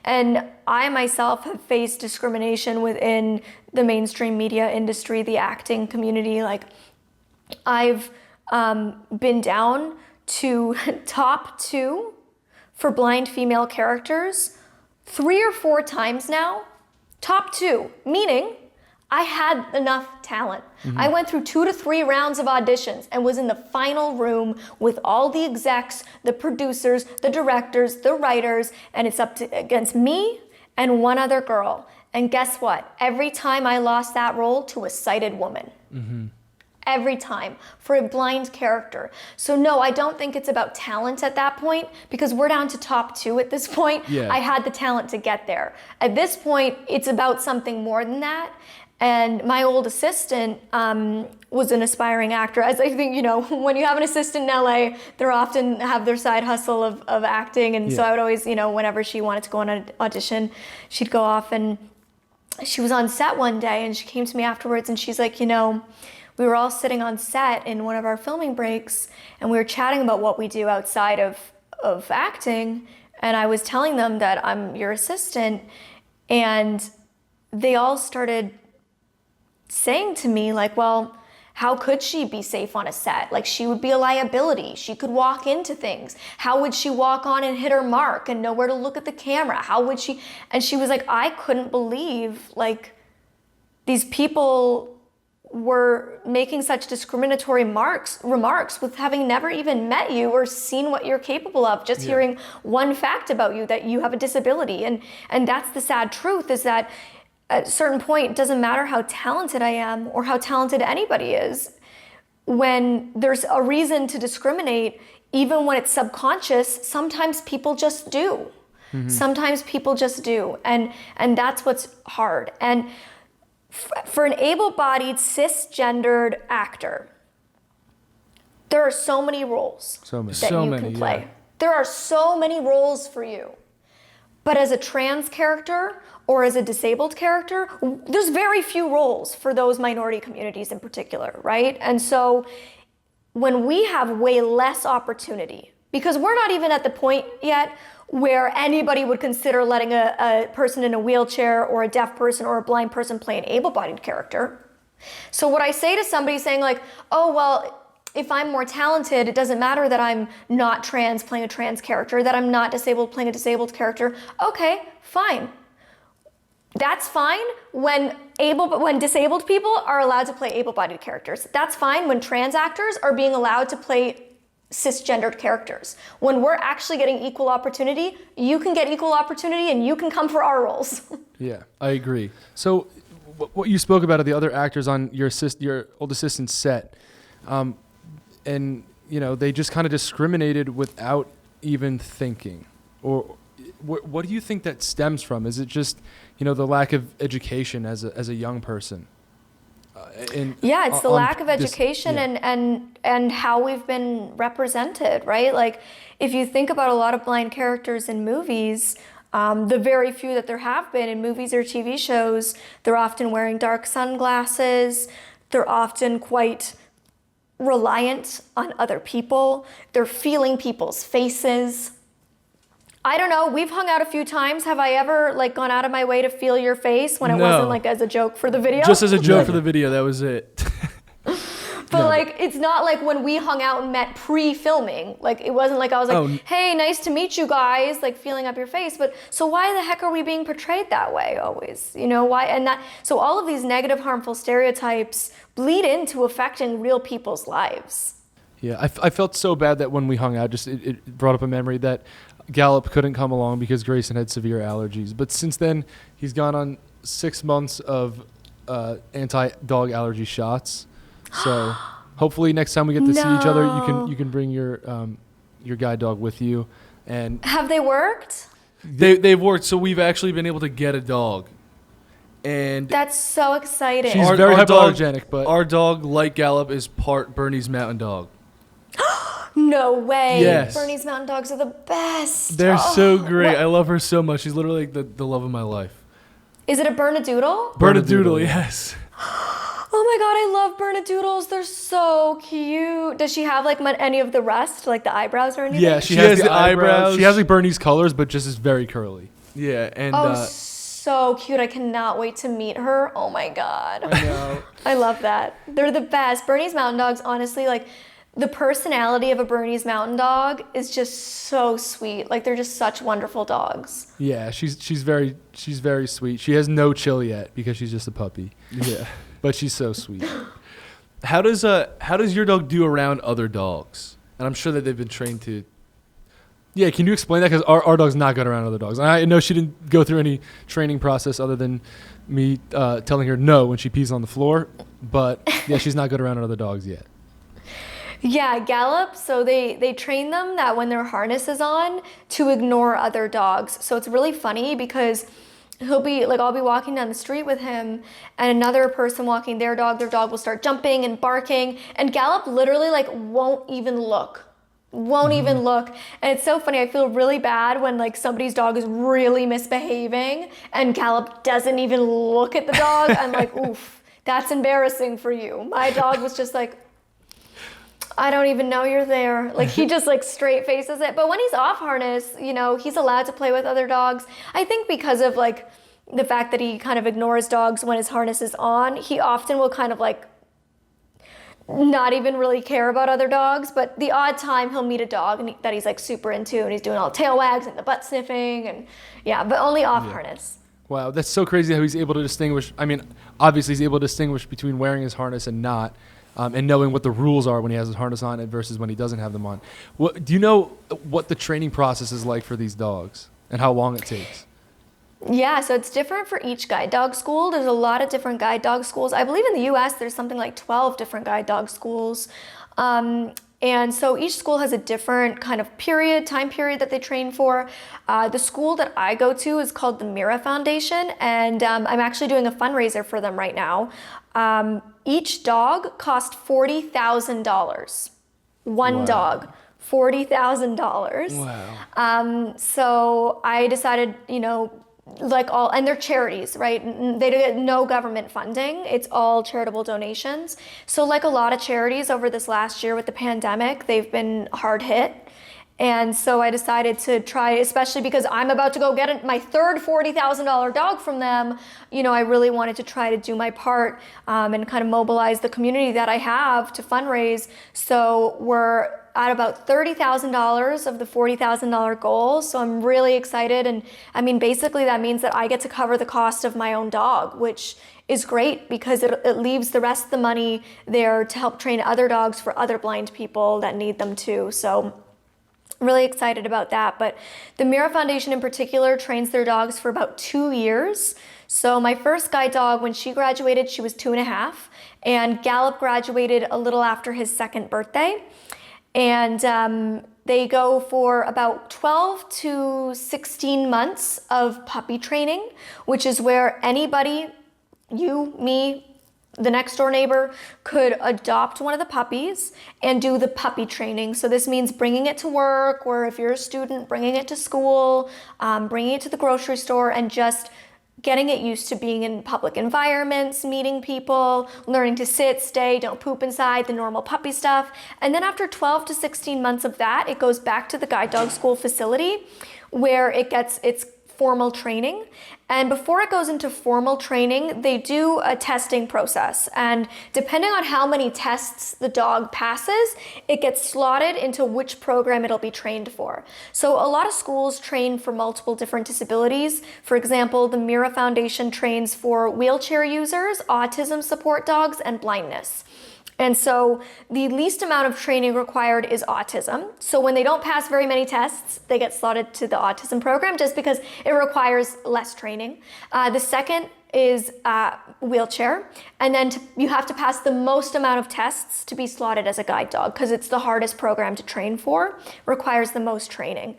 And I myself have faced discrimination within the mainstream media industry, the acting community. Like I've been down to top 2 for blind female characters 3 or 4 times now. Top 2, meaning I had enough talent. I went through 2 to 3 rounds of auditions and was in the final room with all the execs, the producers, the directors, the writers, and it's up against me and one other girl. And guess what? Every time I lost that role to a sighted woman. Every time, for a blind character. So no, I don't think it's about talent at that point, because we're down to top 2 at this point. Yeah. I had the talent to get there. At this point, it's about something more than that. And my old assistant was an aspiring actor. As I think, when you have an assistant in LA, they often have their side hustle of acting. And so I would always, whenever she wanted to go on an audition, she'd go off. And she was on set one day and she came to me afterwards and she's like, we were all sitting on set in one of our filming breaks and we were chatting about what we do outside of acting. And I was telling them that I'm your assistant, and they all started saying to me like, well, how could she be safe on a set? Like, she would be a liability. She could walk into things. How would she walk on and hit her mark and know where to look at the camera? How would she? And she was like, I couldn't believe like these people were making such discriminatory remarks with having never even met you or seen what you're capable of, just hearing one fact about you, that you have a disability. And that's the sad truth, is that at a certain point, it doesn't matter how talented I am or how talented anybody is. When there's a reason to discriminate, even when it's subconscious, sometimes people just do. Sometimes people just do. And that's what's hard. And for an able-bodied, cisgendered actor, there are so many roles that you can play. Yeah. There are so many roles for you. But as a trans character or as a disabled character, there's very few roles for those minority communities in particular, right? And so when we have way less opportunity, because we're not even at the point yet where anybody would consider letting a person in a wheelchair or a deaf person or a blind person play an able-bodied character. So what I say to somebody saying like, oh, well, if I'm more talented, it doesn't matter that I'm not trans playing a trans character, that I'm not disabled playing a disabled character. Okay, fine. That's fine when disabled people are allowed to play able-bodied characters. That's fine when trans actors are being allowed to play cisgendered characters. When we're actually getting equal opportunity, you can get equal opportunity and you can come for our roles. Yeah, I agree. So what you spoke about are the other actors on your old assistant's set. And, you know, they just kind of discriminated without even thinking. Or what do you think that stems from? Is it just, you know, the lack of education as a young person? Yeah, it's the lack of education and how we've been represented, right? Like, if you think about a lot of blind characters in movies, the very few that there have been in movies or TV shows, they're often wearing dark sunglasses. They're often quite reliant on other people. They're feeling people's faces. I don't know, we've hung out a few times. Have I ever like gone out of my way to feel your face when it wasn't like as a joke for the video? Just as a joke for the video, that was it. But like, it's not like when we hung out and met pre-filming. Like, it wasn't like I was like, hey, nice to meet you guys, like feeling up your face. But so why the heck are we being portrayed that way always? You know, why? And that, so all of these negative, harmful stereotypes bleed into affecting real people's lives. Yeah, I felt so bad that when we hung out, just it brought up a memory that Gallup couldn't come along because Grayson had severe allergies. But since then, he's gone on 6 months of anti-dog allergy shots. So hopefully next time we get to see each other, you can bring your guide dog with you. And have they worked? They've worked. So we've actually been able to get a dog. And that's so exciting. She's very hypoallergenic, but our dog, like Gallup, is part Bernese Mountain Dog. No way. Yes. Bernese Mountain Dogs are the best. They're so great. What? I love her so much. She's literally like the love of my life. Is it a Bernedoodle? Bernedoodle, yes. Oh my God, I love Bernedoodles. They're so cute. Does she have like any of the rest, like the eyebrows or anything? Yeah, she has the eyebrows. She has like Bernese colors, but just is very curly. Yeah, and so cute. I cannot wait to meet her. Oh my God. I know. I love that. They're the best. Bernese Mountain Dogs, honestly, like the personality of a Bernese Mountain Dog is just so sweet. Like, they're just such wonderful dogs. Yeah, she's very sweet. She has no chill yet because she's just a puppy. Yeah. But she's so sweet. How does your dog do around other dogs? And I'm sure that they've been trained to. Yeah, can you explain that? Because our dog's not good around other dogs. I know she didn't go through any training process other than me telling her no when she pees on the floor. But yeah, she's not good around other dogs yet. Yeah, Gallup, so they train them that when their harness is on to ignore other dogs. So it's really funny because I'll be walking down the street with him and another person walking their dog will start jumping and barking and Gallup literally like won't even look. Even look. And it's so funny. I feel really bad when like somebody's dog is really misbehaving and Gallup doesn't even look at the dog. I'm like, oof, that's embarrassing for you. My dog was just like, I don't even know you're there. Like, he just like straight faces it. But when he's off harness, you know, he's allowed to play with other dogs. I think because of like the fact that he kind of ignores dogs when his harness is on, he often will kind of like not even really care about other dogs. But the odd time he'll meet a dog that he's like super into and he's doing all the tail wags and the butt sniffing and yeah, but only off harness. Wow, that's so crazy how he's able to distinguish. I mean, obviously he's able to distinguish between wearing his harness and not. And knowing what the rules are when he has his harness on versus when he doesn't have them on. Do you know what the training process is like for these dogs and how long it takes? Yeah, so it's different for each guide dog school. There's a lot of different guide dog schools. I believe in the US there's something like 12 different guide dog schools. And so each school has a different kind of time period that they train for. The school that I go to is called the Mira Foundation, and I'm actually doing a fundraiser for them right now. Each dog cost $40,000. One dog. $40,000. Wow. So I decided, and they're charities, right? They get no government funding. It's all charitable donations. So like a lot of charities over this last year with the pandemic, they've been hard hit. And so I decided to try, especially because I'm about to go get my third $40,000 dog from them. I really wanted to try to do my part and kind of mobilize the community that I have to fundraise. So we're at about $30,000 of the $40,000 goal. So I'm really excited. And I mean, basically that means that I get to cover the cost of my own dog, which is great because it leaves the rest of the money there to help train other dogs for other blind people that need them too. So really excited about that. But the Mira Foundation in particular trains their dogs for about 2 years. So my first guide dog, when she graduated, she was 2.5, and Gallup graduated a little after his second birthday. And they go for about 12 to 16 months of puppy training, which is where anybody, you, me, the next door neighbor, could adopt one of the puppies and do the puppy training. So this means bringing it to work, or if you're a student, bringing it to school, bringing it to the grocery store, and just getting it used to being in public environments, meeting people, learning to sit, stay, don't poop inside, the normal puppy stuff. And then after 12 to 16 months of that, it goes back to the guide dog school facility where it gets its formal training. And before it goes into formal training, they do a testing process. And depending on how many tests the dog passes, it gets slotted into which program it'll be trained for. So a lot of schools train for multiple different disabilities. For example, the Mira Foundation trains for wheelchair users, autism support dogs, and blindness. And so the least amount of training required is autism. So when they don't pass very many tests, they get slotted to the autism program just because it requires less training. The second is wheelchair. And then you have to pass the most amount of tests to be slotted as a guide dog because it's the hardest program to train for, requires the most training.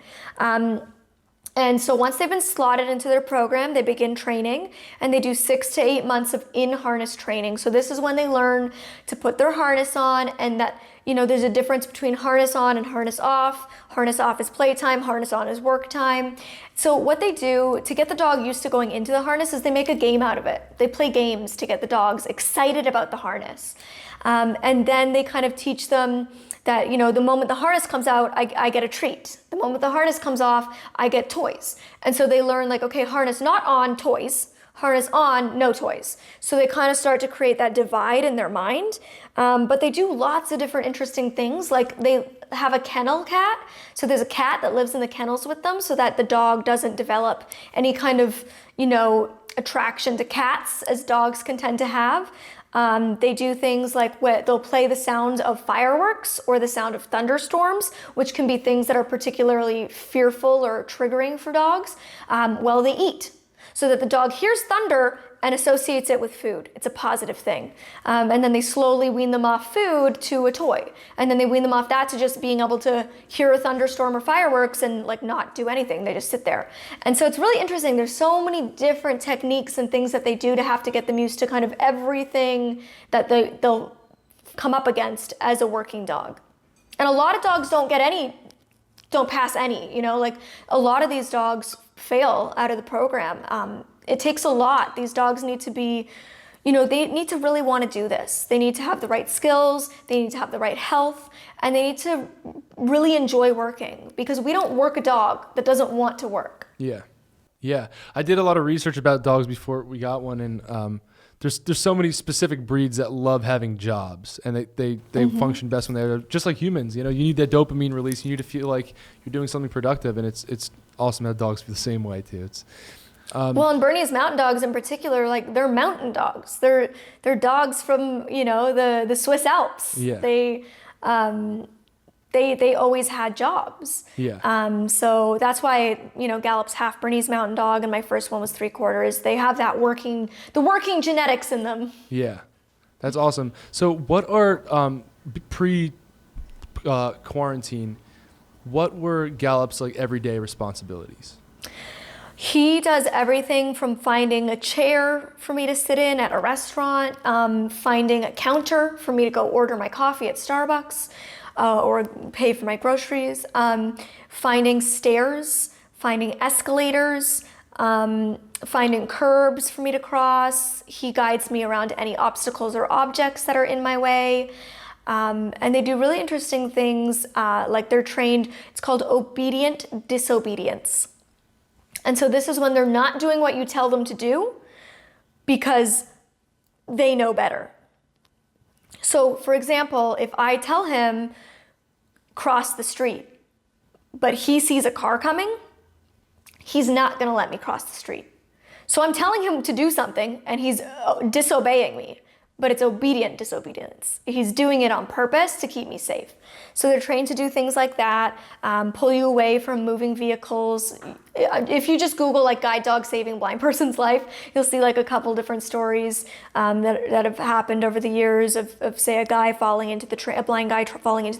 And so once they've been slotted into their program, they begin training, and they do 6 to 8 months of in-harness training. So this is when they learn to put their harness on, and that, there's a difference between harness on and harness off. Harness off is playtime, harness on is work time. So what they do to get the dog used to going into the harness is they make a game out of it. They play games to get the dogs excited about the harness. And then they kind of teach them that, the moment the harness comes out, I get a treat. The moment the harness comes off, I get toys. And so they learn okay, harness not on, toys. Harness on, no toys. So they kind of start to create that divide in their mind. But they do lots of different interesting things. Like they have a kennel cat. So there's a cat that lives in the kennels with them so that the dog doesn't develop any kind of, attraction to cats as dogs can tend to have. They do things like they'll play the sound of fireworks or the sound of thunderstorms, which can be things that are particularly fearful or triggering for dogs, while they eat, so that the dog hears thunder and associates it with food. It's a positive thing. And then they slowly wean them off food to a toy. And then they wean them off that to just being able to hear a thunderstorm or fireworks and not do anything. They just sit there. And so it's really interesting. There's so many different techniques and things that they do to have to get them used to kind of everything that they'll come up against as a working dog. And a lot of dogs don't pass any, a lot of these dogs fail out of the program. It takes a lot. These dogs need to be, they need to really want to do this. They need to have the right skills, they need to have the right health, and they need to really enjoy working, because we don't work a dog that doesn't want to work. Yeah. I did a lot of research about dogs before we got one, and there's so many specific breeds that love having jobs, and they function best when they're just like humans. You need that dopamine release. You need to feel like you're doing something productive, and it's awesome how dogs feel the same way too. Well, and Bernese mountain dogs in particular, they're mountain dogs. They're dogs from the Swiss Alps. Yeah. they always had jobs. Yeah. So that's why, Gallup's half Bernese Mountain Dog and my first one was 3/4. They have the working genetics in them. Yeah. That's awesome. So what are pre-quarantine, what were Gallup's like everyday responsibilities? He does everything from finding a chair for me to sit in at a restaurant, finding a counter for me to go order my coffee at Starbucks, or pay for my groceries, finding stairs, finding escalators, finding curbs for me to cross. He guides me around any obstacles or objects that are in my way. And they do really interesting things, like they're trained, it's called obedient disobedience. And so this is when they're not doing what you tell them to do because they know better. So for example, if I tell him, cross the street, but he sees a car coming, he's not gonna let me cross the street. So I'm telling him to do something and he's disobeying me, but it's obedient disobedience. He's doing it on purpose to keep me safe. So they're trained to do things like that, pull you away from moving vehicles. If you just Google like guide dog saving blind person's life, you'll see like a couple different stories that have happened over the years of say a blind guy falling into the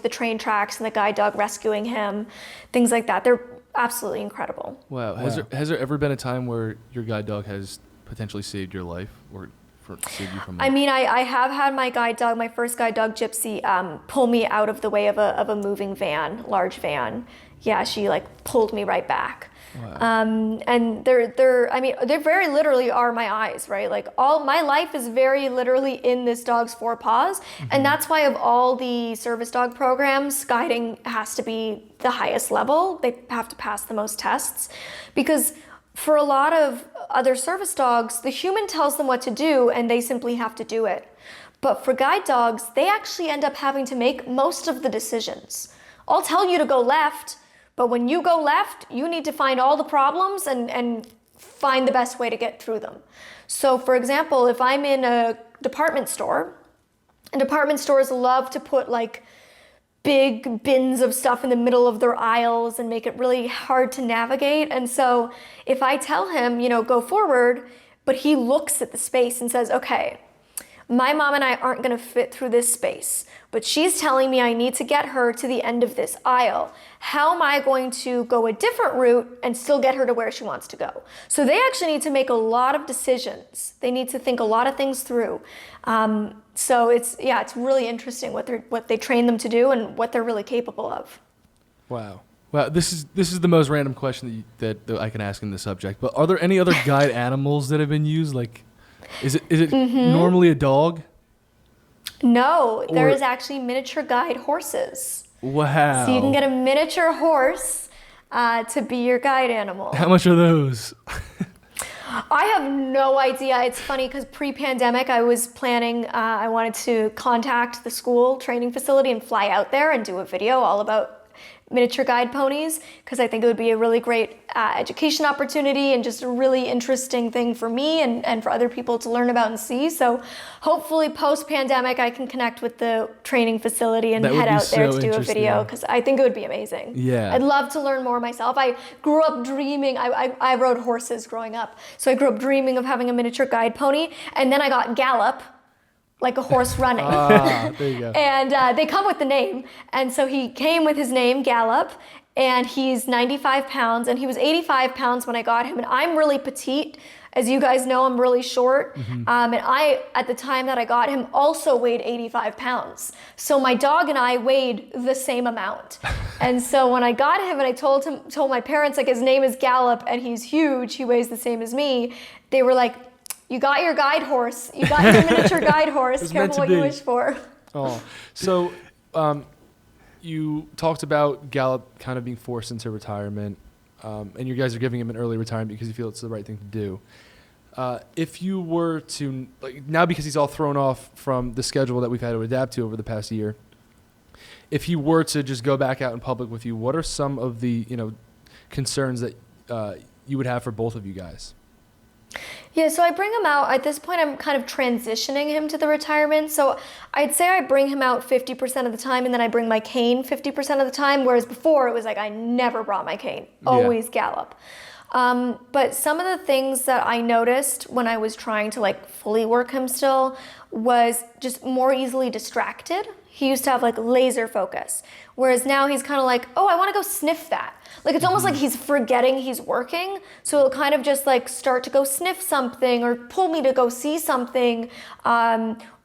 train tracks and the guide dog rescuing him, things like that. They're absolutely incredible. Wow. Has there ever been a time where your guide dog has potentially saved your life or saved you from? I mean, I have had my first guide dog, Gypsy, pull me out of the way of a moving van, large van. Yeah, she like pulled me right back. Wow. And they very literally are my eyes, right? Like all my life is very literally in this dog's four paws. Mm-hmm. And that's why of all the service dog programs, guiding has to be the highest level. They have to pass the most tests because for a lot of other service dogs, the human tells them what to do and they simply have to do it. But for guide dogs, they actually end up having to make most of the decisions. I'll tell you to go left, but when you go left, you need to find all the problems and find the best way to get through them. So for example, if I'm in a department store, and department stores love to put like big bins of stuff in the middle of their aisles and make it really hard to navigate. And so if I tell him, go forward, but he looks at the space and says, okay, my mom and I aren't going to fit through this space, but she's telling me I need to get her to the end of this aisle. How am I going to go a different route and still get her to where she wants to go? So they actually need to make a lot of decisions. They need to think a lot of things through. So it's really interesting what they train them to do and what they're really capable of. Wow. This is the most random question that I can ask in the subject. But are there any other guide animals that have been used? Like, is it Mm-hmm. normally a dog? No, there is actually miniature guide horses. Wow. So you can get a miniature horse to be your guide animal. How much are those? I have no idea. It's funny because pre-pandemic, I was planning, I wanted to contact the school training facility and fly out there and do a video all about miniature guide ponies because I think it would be a really great education opportunity and just a really interesting thing for me and for other people to learn about and see. So hopefully post-pandemic, I can connect with the training facility and head out there to do a video because I think it would be amazing. Yeah. I'd love to learn more myself. I grew up dreaming, I rode horses growing up. So I grew up dreaming of having a miniature guide pony and then I got Gallop, like a horse running. There you go. And they come with the name. And so he came with his name, Gallop, and he's 95 pounds, and he was 85 pounds when I got him. And I'm really petite. As you guys know, I'm really short. Mm-hmm. And I, at the time that I got him, also weighed 85 pounds. So my dog and I weighed the same amount. And so when I got him and I told my parents, like, his name is Gallop, and he's huge, he weighs the same as me, they were like, you got your guide horse. You got your miniature guide horse. Careful what you wish for. Oh, so you talked about Gallop kind of being forced into retirement, and you guys are giving him an early retirement because you feel it's the right thing to do. If you were to, like, now because he's all thrown off from the schedule that we've had to adapt to over the past year, if he were to just go back out in public with you, what are some of the concerns that you would have for both of you guys? Yeah, so I bring him out. At this point, I'm kind of transitioning him to the retirement. So I'd say I bring him out 50% of the time, and then I bring my cane 50% of the time, whereas before it was like I never brought my cane, always gallop. But some of the things that I noticed when I was trying to like fully work him still was just more easily distracted. He used to have like laser focus, whereas now he's kind of like, oh, I want to go sniff that. Like it's almost like he's forgetting he's working, so he'll kind of just like start to go sniff something or pull me to go see something.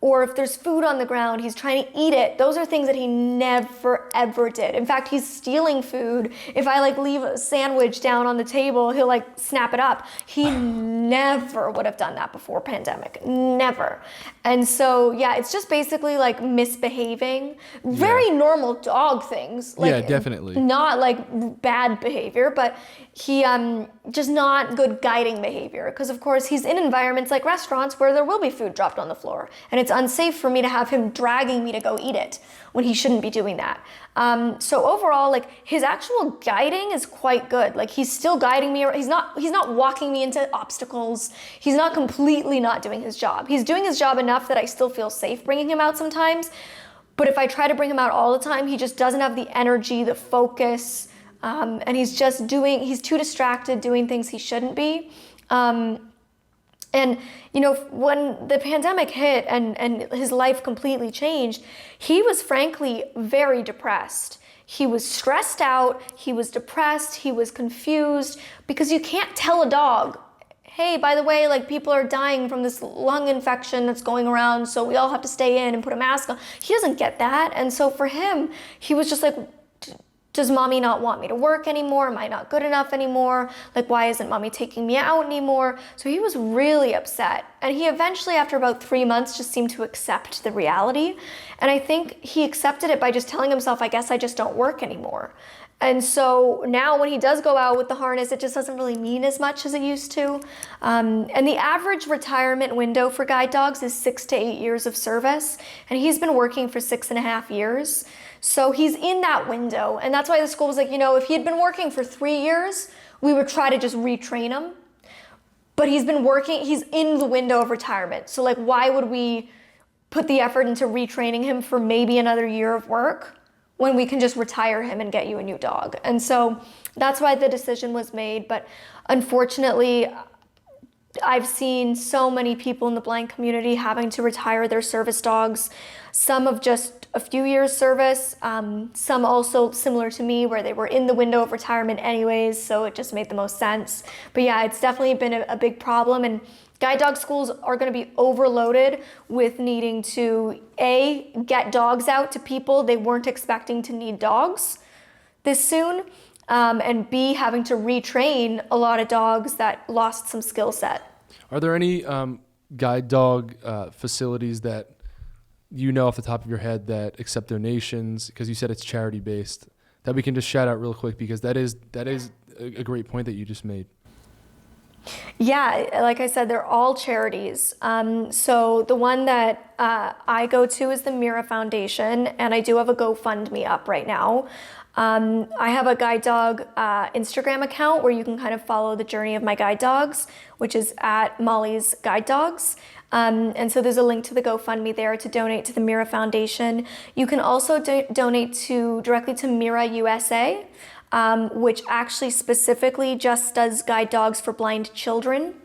Or if there's food on the ground, he's trying to eat it. Those are things that he never ever did. In fact, he's stealing food. If I like leave a sandwich down on the table, he'll like snap it up. He never would have done that before pandemic, never. And so yeah, it's just basically like misbehaving, very normal dog things. Like, yeah, definitely. Not like bad behavior, but he just not good guiding behavior, because of course he's in environments like restaurants where there will be food dropped on the floor, and it's unsafe for me to have him dragging me to go eat it when he shouldn't be doing that. So overall, like his actual guiding is quite good. Like he's still guiding me. He's not walking me into obstacles. He's not completely not doing his job. He's doing his job enough that I still feel safe bringing him out sometimes. But if I try to bring him out all the time, he just doesn't have the energy, the focus, and he's too distracted doing things he shouldn't be. And, you know, when the pandemic hit and his life completely changed, he was frankly very depressed. He was stressed out, he was depressed, he was confused, because you can't tell a dog, hey, by the way, like people are dying from this lung infection that's going around, so we all have to stay in and put a mask on. He doesn't get that. And so for him, he was just like, does mommy not want me to work anymore? Am I not good enough anymore? Like, why isn't mommy taking me out anymore? So he was really upset. And he eventually, after about 3 months, just seemed to accept the reality. And I think he accepted it by just telling himself, I guess I just don't work anymore. And so now when he does go out with the harness, it just doesn't really mean as much as it used to. And the average retirement window for guide dogs is 6 to 8 years of service. And he's been working for 6.5 years. So he's in that window. And that's why the school was like, you know, if he had been working for 3 years, we would try to just retrain him. But he's been working, he's in the window of retirement. So like, why would we put the effort into retraining him for maybe another year of work when we can just retire him and get you a new dog? And so that's why the decision was made. But unfortunately, I've seen so many people in the blind community having to retire their service dogs, some of just a few years service, some also similar to me where they were in the window of retirement anyways, so it just made the most sense. But yeah, it's definitely been a big problem, and guide dog schools are going to be overloaded with needing to A, get dogs out to people they weren't expecting to need dogs this soon, and B, having to retrain a lot of dogs that lost some skill set. Are there any guide dog facilities that you know off the top of your head that accept donations? Because you said it's charity based, that we can just shout out real quick, because that is a great point that you just made. Yeah, like I said, they're all charities. So the one that I go to is the Mira Foundation, and I do have a GoFundMe up right now. I have a guide dog Instagram account where you can kind of follow the journey of my guide dogs, which is at Molly's Guide Dogs. And so there's a link to the GoFundMe there to donate to the Mira Foundation. You can also donate directly to Mira USA, which actually specifically just does guide dogs for blind children.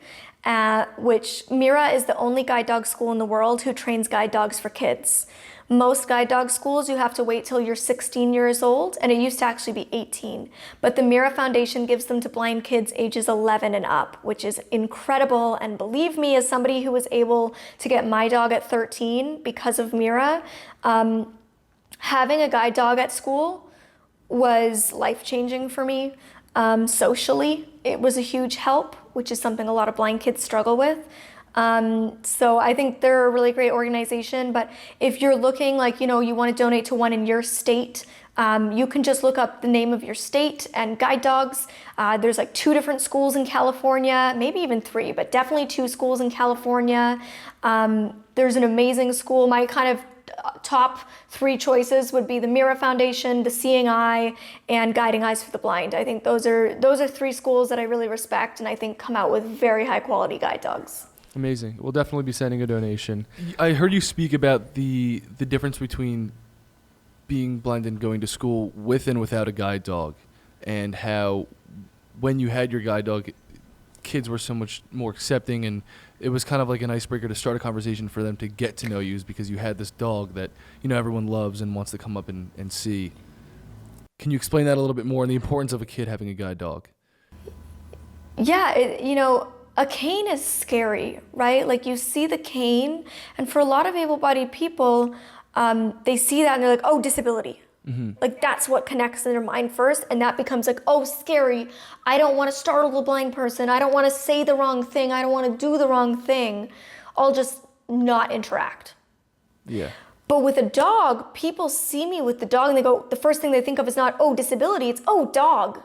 Which Mira is the only guide dog school in the world who trains guide dogs for kids. Most guide dog schools, you have to wait till you're 16 years old, and it used to actually be 18. But the Mira Foundation gives them to blind kids ages 11 and up, which is incredible. And believe me, as somebody who was able to get my dog at 13 because of Mira, having a guide dog at school was life-changing for me. Socially, it was a huge help, which is something a lot of blind kids struggle with. So I think they're a really great organization, but if you're looking like, you want to donate to one in your state, you can just look up the name of your state and guide dogs. There's like 2 different schools in California, maybe even 3, but definitely 2 schools in California. There's an amazing school. My kind of top 3 choices would be the Mira Foundation, the Seeing Eye, and Guiding Eyes for the Blind. I think those are 3 schools that I really respect and I think come out with very high quality guide dogs. Amazing. We'll definitely be sending a donation. I heard you speak about the difference between being blind and going to school with and without a guide dog, and how when you had your guide dog, kids were so much more accepting, and it was kind of like an icebreaker to start a conversation for them to get to know you, is because you had this dog that, you know, everyone loves and wants to come up and see. Can you explain that a little bit more, and the importance of a kid having a guide dog? Yeah, a cane is scary, right? Like, you see the cane, and for a lot of able-bodied people, they see that and they're like, oh, disability. Mm-hmm. Like, that's what connects in their mind first, and that becomes like, oh, scary. I don't want to startle the blind person. I don't want to say the wrong thing. I don't want to do the wrong thing. I'll just not interact. Yeah. But with a dog, people see me with the dog and they go, the first thing they think of is not, oh, disability, it's, oh, dog.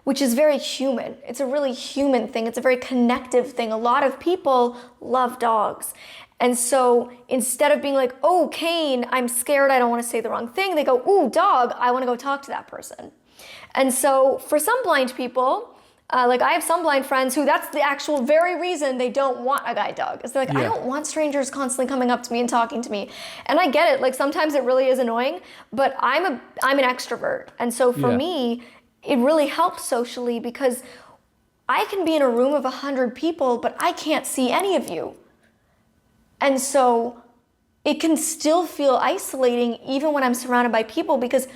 Which is very human. It's a really human thing. It's a very connective thing. A lot of people love dogs. And so instead of being like, oh, cane, I'm scared, I don't want to say the wrong thing, they go, ooh, dog, I want to go talk to that person. And so for some blind people, like I have some blind friends who that's the actual very reason they don't want a guide dog. Is they're like, I don't want strangers constantly coming up to me and talking to me. And I get it. Like, sometimes it really is annoying, but I'm an extrovert. And so for me, it really helps socially, because I can be in a room of 100 people, but I can't see any of you. And so it can still feel isolating even when I'm surrounded by people, because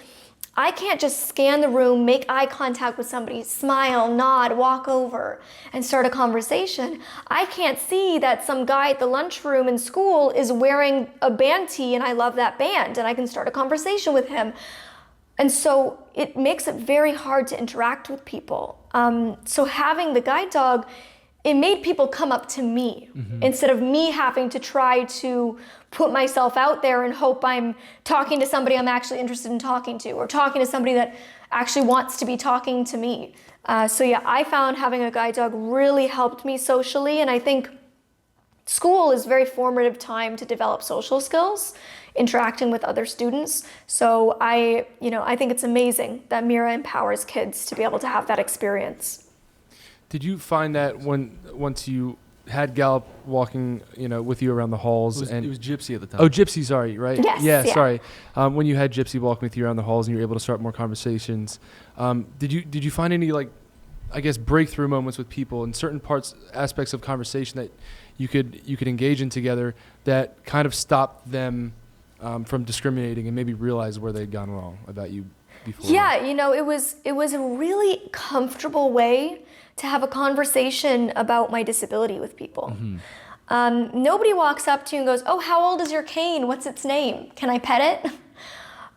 I can't just scan the room, make eye contact with somebody, smile, nod, walk over, and start a conversation. I can't see that some guy at the lunchroom in school is wearing a band tee and I love that band and I can start a conversation with him. And so it makes it very hard to interact with people. So having the guide dog, it made people come up to me instead of me having to try to put myself out there and hope I'm talking to somebody I'm actually interested in talking to, or talking to somebody that actually wants to be talking to me. So yeah, I found having a guide dog really helped me socially, and I think school is a very formative time to develop social skills, interacting with other students. So I think it's amazing that Mira empowers kids to be able to have that experience. Did you find that once you had Gallup walking, with you around the halls, it was Gypsy at the time. Oh, Gypsy, sorry, right? Yes, yeah. Sorry. When you had Gypsy walking with you around the halls and you were able to start more conversations, did you find any breakthrough moments with people in certain aspects of conversation that you could engage in together that kind of stopped them from discriminating and maybe realize where they'd gone wrong about you before? Yeah, it was a really comfortable way to have a conversation about my disability with people. Mm-hmm. Nobody walks up to you and goes, oh, how old is your cane? What's its name? Can I pet it?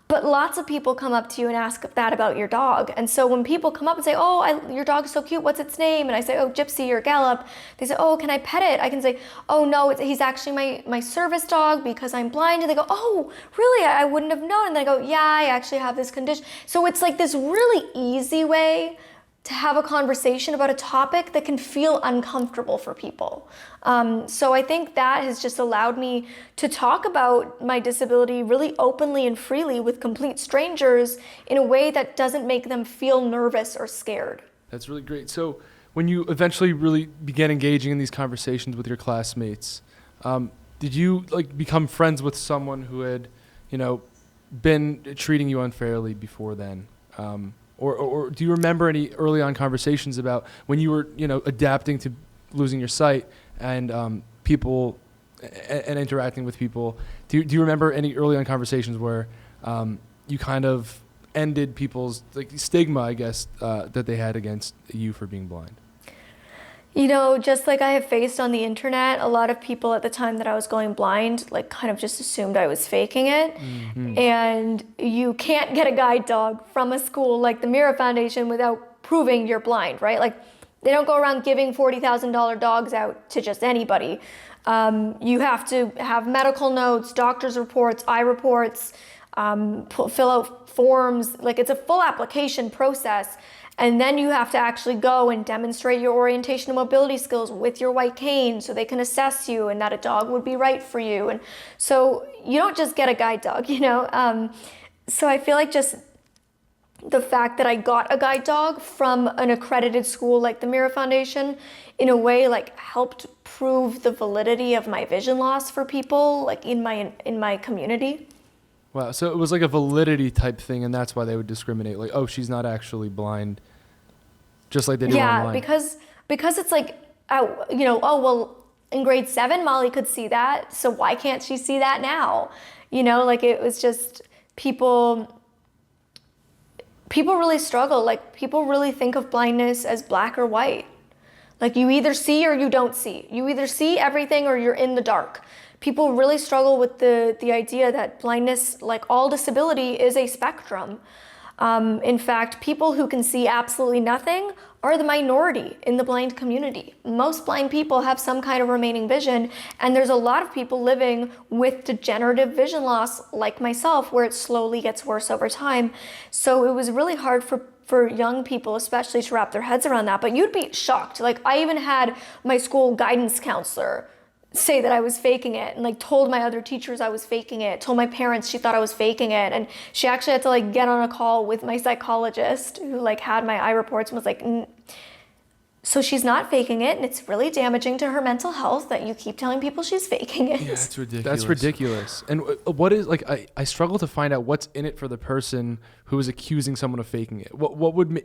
But lots of people come up to you and ask that about your dog. And so when people come up and say, oh, your dog's so cute, what's its name? And I say, oh, Gypsy or Gallup. They say, oh, can I pet it? I can say, oh, no, he's actually my service dog because I'm blind. And they go, oh, really? I wouldn't have known. And they go, yeah, I actually have this condition. So it's like this really easy way to have a conversation about a topic that can feel uncomfortable for people. So I think that has just allowed me to talk about my disability really openly and freely with complete strangers in a way that doesn't make them feel nervous or scared. That's really great. So when you eventually really began engaging in these conversations with your classmates, did you become friends with someone who had, been treating you unfairly before then? Or do you remember any early on conversations about when you were, adapting to losing your sight and people and interacting with people? Do you remember any early on conversations where you kind of ended people's stigma, I guess, that they had against you for being blind? Just like I have faced on the internet, a lot of people at the time that I was going blind, kind of just assumed I was faking it. Mm-hmm. And you can't get a guide dog from a school like the Mira Foundation without proving you're blind, right? They don't go around giving $40,000 dogs out to just anybody. You have to have medical notes, doctor's reports, eye reports. fill out forms. Like, it's a full application process. And then you have to actually go and demonstrate your orientation and mobility skills with your white cane so they can assess you and that a dog would be right for you. And so you don't just get a guide dog, you know? So I feel like just the fact that I got a guide dog from an accredited school like the Mira Foundation, in a way, like, helped prove the validity of my vision loss for people, like, in my community. Wow, so it was like a validity type thing, and that's why they would discriminate. Like, oh, she's not actually blind, just like they do online. Yeah, because it's like, you know, oh, well, in grade 7, Molly could see that, so why can't she see that now? You know, like, it was just people really struggle. Like, people really think of blindness as black or white. Like, you either see or you don't see. You either see everything or you're in the dark. People really struggle with the idea that blindness, like all disability, is a spectrum. In fact, people who can see absolutely nothing are the minority in the blind community. Most blind people have some kind of remaining vision, and there's a lot of people living with degenerative vision loss, like myself, where it slowly gets worse over time. So it was really hard for young people, especially, to wrap their heads around that. But you'd be shocked. Like, I even had my school guidance counselor say that I was faking it, and like told my other teachers I was faking it, told my parents she thought I was faking it, and she actually had to like get on a call with my psychologist who like had my eye reports and was like, so she's not faking it, and it's really damaging to her mental health that you keep telling people she's faking it. Yeah, that's ridiculous. That's ridiculous. And what is, like, I struggle to find out what's in it for the person who is accusing someone of faking it. What would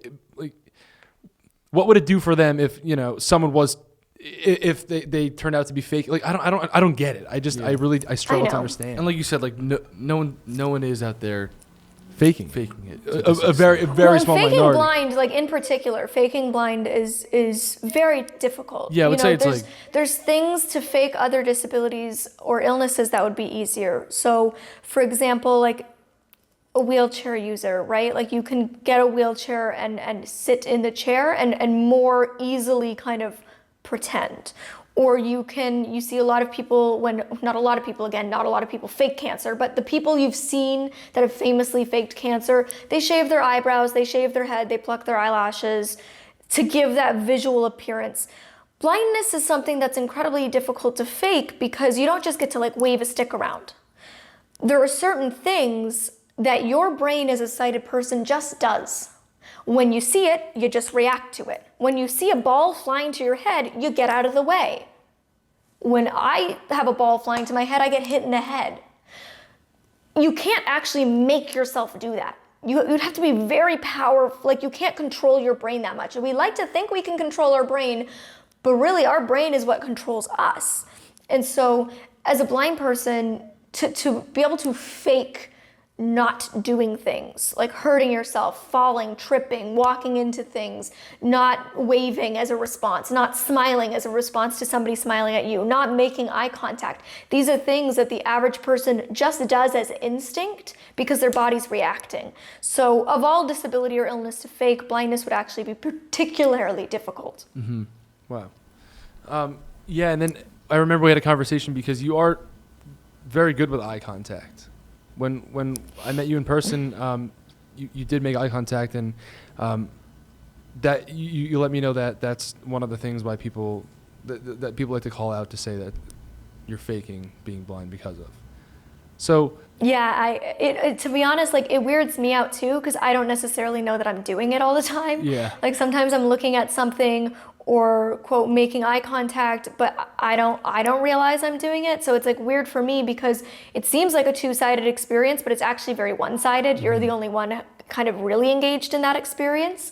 it do for them if, you know, someone was, if they turned out to be fake? Like, I don't get it. I struggle to understand. And like you said, like no one is out there faking it. A very small faking minority. Blind, like in particular, faking blind is very difficult. Yeah, I would say it's like, there's things to fake other disabilities or illnesses that would be easier. So, for example, like a wheelchair user, right? Like, you can get a wheelchair and sit in the chair and more easily kind of pretend. Or you see a lot of people, not a lot of people fake cancer, but the people you've seen that have famously faked cancer, they shave their eyebrows, they shave their head, they pluck their eyelashes to give that visual appearance. Blindness is something that's incredibly difficult to fake because you don't just get to like wave a stick around. There are certain things that your brain as a sighted person just does. When you see it, you just react to it. When you see a ball flying to your head, you get out of the way. When I have a ball flying to my head, I get hit in the head. You can't actually make yourself do that. You'd have to be very powerful. Like, you can't control your brain that much. And we like to think we can control our brain, but really our brain is what controls us. And so as a blind person, to be able to fake not doing things, like hurting yourself, falling, tripping, walking into things, not waving as a response, not smiling as a response to somebody smiling at you, not making eye contact. These are things that the average person just does as instinct because their body's reacting. So of all disability or illness to fake, blindness would actually be particularly difficult. Mm-hmm. Wow. Yeah, and then I remember we had a conversation because you are very good with eye contact. When I met you in person, you did make eye contact, and that you let me know that that's one of the things why people that people like to call out to say that you're faking being blind because of. So yeah, to be honest, like, it weirds me out too because I don't necessarily know that I'm doing it all the time. Yeah. Like, sometimes I'm looking at something or quote making eye contact, but I don't realize I'm doing it. So it's like weird for me because it seems like a two-sided experience, but it's actually very one-sided. Mm-hmm. You're the only one kind of really engaged in that experience.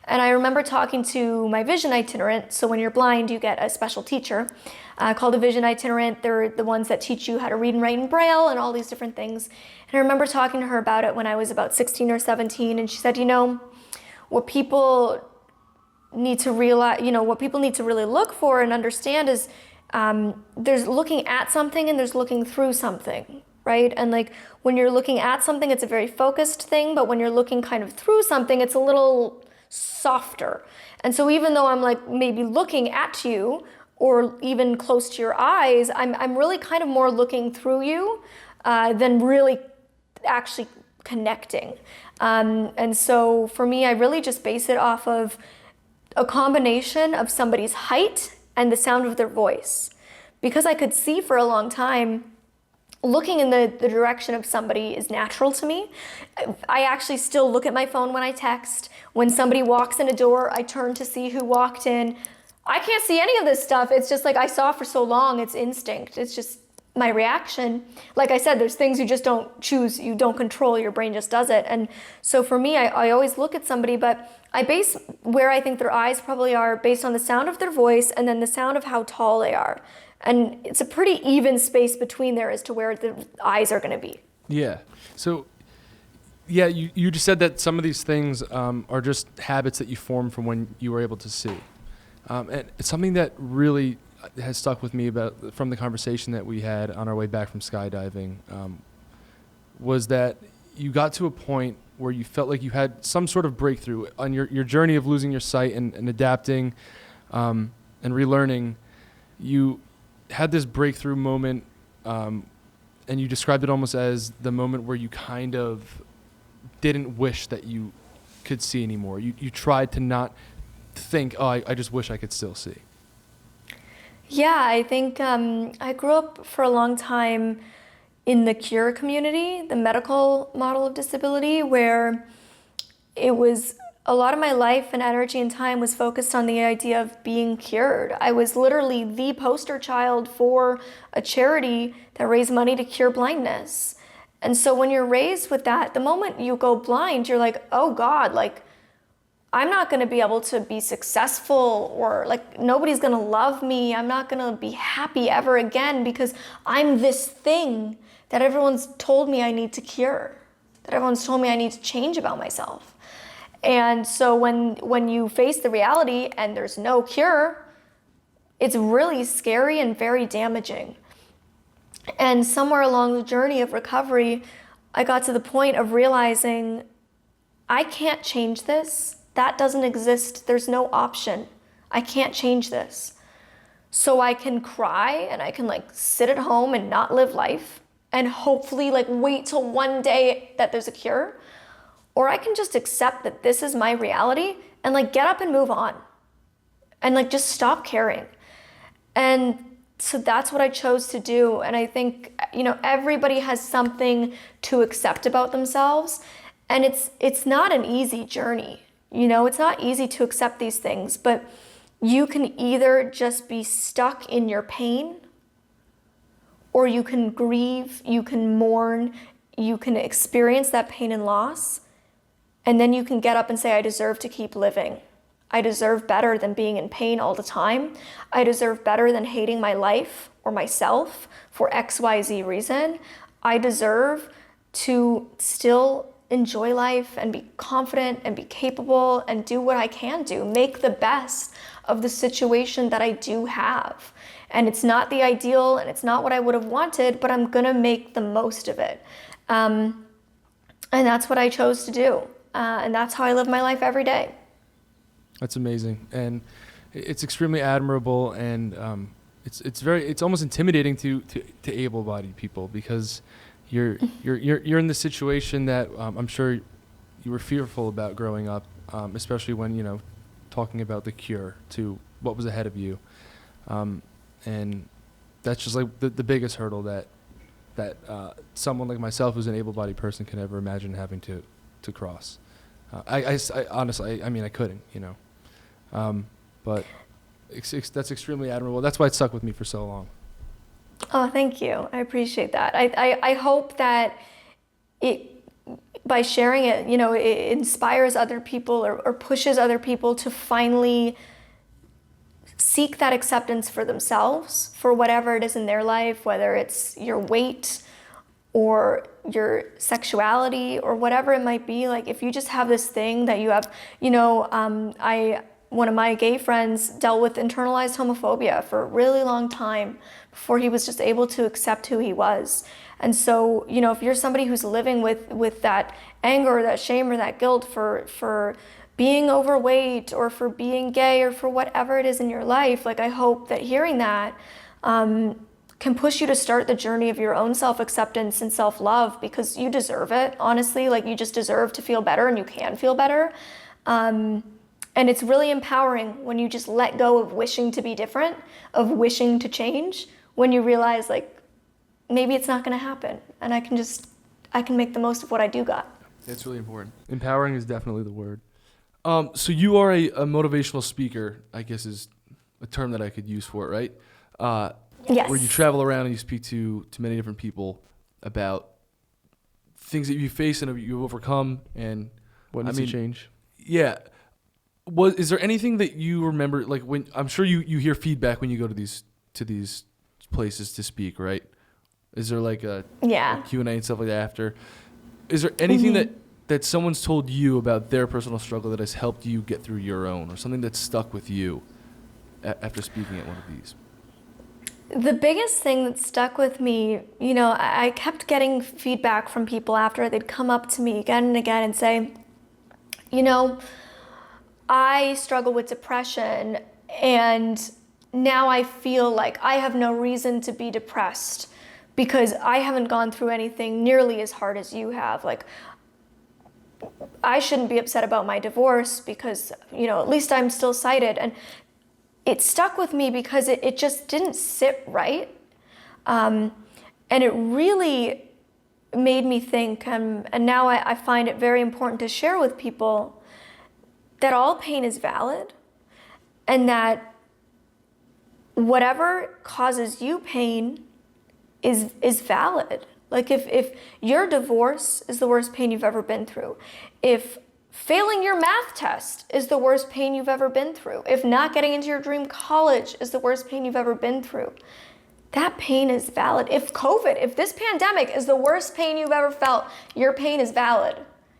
And I remember talking to my vision itinerant. So when you're blind, you get a special teacher called a vision itinerant. They're the ones that teach you how to read and write in Braille and all these different things. And I remember talking to her about it when I was about 16 or 17. And she said, what people need to realize, what people need to really look for and understand is there's looking at something and there's looking through something, right? And like, when you're looking at something, it's a very focused thing, but when you're looking kind of through something, it's a little softer. And so even though I'm like maybe looking at you or even close to your eyes, I'm really kind of more looking through you than really actually connecting. And so for me, I really just base it off of a combination of somebody's height and the sound of their voice. Because I could see for a long time, looking in the direction of somebody is natural to me. I actually still look at my phone when I text. When somebody walks in a door, I turn to see who walked in. I can't see any of this stuff. It's just like I saw for so long, it's instinct. It's just my reaction. Like I said, there's things you just don't choose, you don't control, your brain just does it. And so for me, I always look at somebody, but I base where I think their eyes probably are based on the sound of their voice and then the sound of how tall they are. And it's a pretty even space between there as to where the eyes are going to be. Yeah. So, yeah, you just said that some of these things are just habits that you form from when you were able to see. And it's something that really has stuck with me from the conversation that we had on our way back from skydiving was that you got to a point where you felt like you had some sort of breakthrough on your journey of losing your sight and adapting and relearning. You had this breakthrough moment, and you described it almost as the moment where you kind of didn't wish that you could see anymore. You tried to not think, oh, I just wish I could still see. Yeah, I think I grew up for a long time in the cure community, the medical model of disability, where it was a lot of my life and energy and time was focused on the idea of being cured. I was literally the poster child for a charity that raised money to cure blindness. And so when you're raised with that, the moment you go blind, you're like, oh God, like, I'm not going to be able to be successful, or like nobody's going to love me. I'm not going to be happy ever again because I'm this thing that everyone's told me I need to cure, that everyone's told me I need to change about myself. And so when you face the reality and there's no cure, it's really scary and very damaging. And somewhere along the journey of recovery, I got to the point of realizing I can't change this. That doesn't exist. There's no option. I can't change this. So I can cry and I can like sit at home and not live life and hopefully like wait till one day that there's a cure. Or I can just accept that this is my reality and like get up and move on and like just stop caring. And so that's what I chose to do. And I think, you know, everybody has something to accept about themselves, and it's not an easy journey. You know, it's not easy to accept these things, but you can either just be stuck in your pain, or you can grieve, you can mourn, you can experience that pain and loss, and then you can get up and say, I deserve to keep living. I deserve better than being in pain all the time. I deserve better than hating my life or myself for XYZ reason. I deserve to still enjoy life and be confident and be capable and do what I can do, make the best of the situation that I do have. And it's not the ideal and it's not what I would have wanted, but I'm gonna make the most of it. And that's what I chose to do. And that's how I live my life every day. That's amazing. And it's extremely admirable, and it's almost intimidating to able-bodied people, because you're in the situation that I'm sure you were fearful about growing up, especially when, you know, talking about the cure to what was ahead of you, and that's just like the biggest hurdle that someone like myself, who's an able-bodied person, can ever imagine having to cross. I honestly, I mean, I couldn't, you know, but that's extremely admirable. That's why it stuck with me for so long. Oh, thank you. I appreciate that. I hope that by sharing it, you know, it inspires other people or pushes other people to finally seek that acceptance for themselves, for whatever it is in their life, whether it's your weight or your sexuality or whatever it might be. Like, if you just have this thing that you have, you know, one of my gay friends dealt with internalized homophobia for a really long time before he was just able to accept who he was. And so, you know, if you're somebody who's living with that anger or that shame or that guilt for being overweight or for being gay or for whatever it is in your life, like, I hope that hearing that can push you to start the journey of your own self-acceptance and self-love, because you deserve it, honestly. Like, you just deserve to feel better, and you can feel better. And it's really empowering when you just let go of wishing to be different, of wishing to change, when you realize, like, maybe it's not going to happen, and I can make the most of what I do got. It's really important. Empowering is definitely the word. So you are a motivational speaker, I guess is a term that I could use for it, right? Yes. Where you travel around and you speak to many different people about things that you face and you've overcome and what needs to change. Yeah. Is there anything that you remember, like, when I'm sure you hear feedback when you go to these places to speak, right? Is there like a Q&A and stuff like that after? Is there anything that someone's told you about their personal struggle that has helped you get through your own, or something that's stuck with you after speaking at one of these? The biggest thing that stuck with me, I kept getting feedback from people after. They'd come up to me again and again and say, I struggle with depression, and now I feel like I have no reason to be depressed because I haven't gone through anything nearly as hard as you have. Like, I shouldn't be upset about my divorce because, at least I'm still cited. And it stuck with me because it just didn't sit right. And it really made me think, and now I find it very important to share with people that all pain is valid, and that whatever causes you pain is valid. Like, if your divorce is the worst pain you've ever been through, if failing your math test is the worst pain you've ever been through, if not getting into your dream college is the worst pain you've ever been through, that pain is valid. If this pandemic is the worst pain you've ever felt, your pain is valid.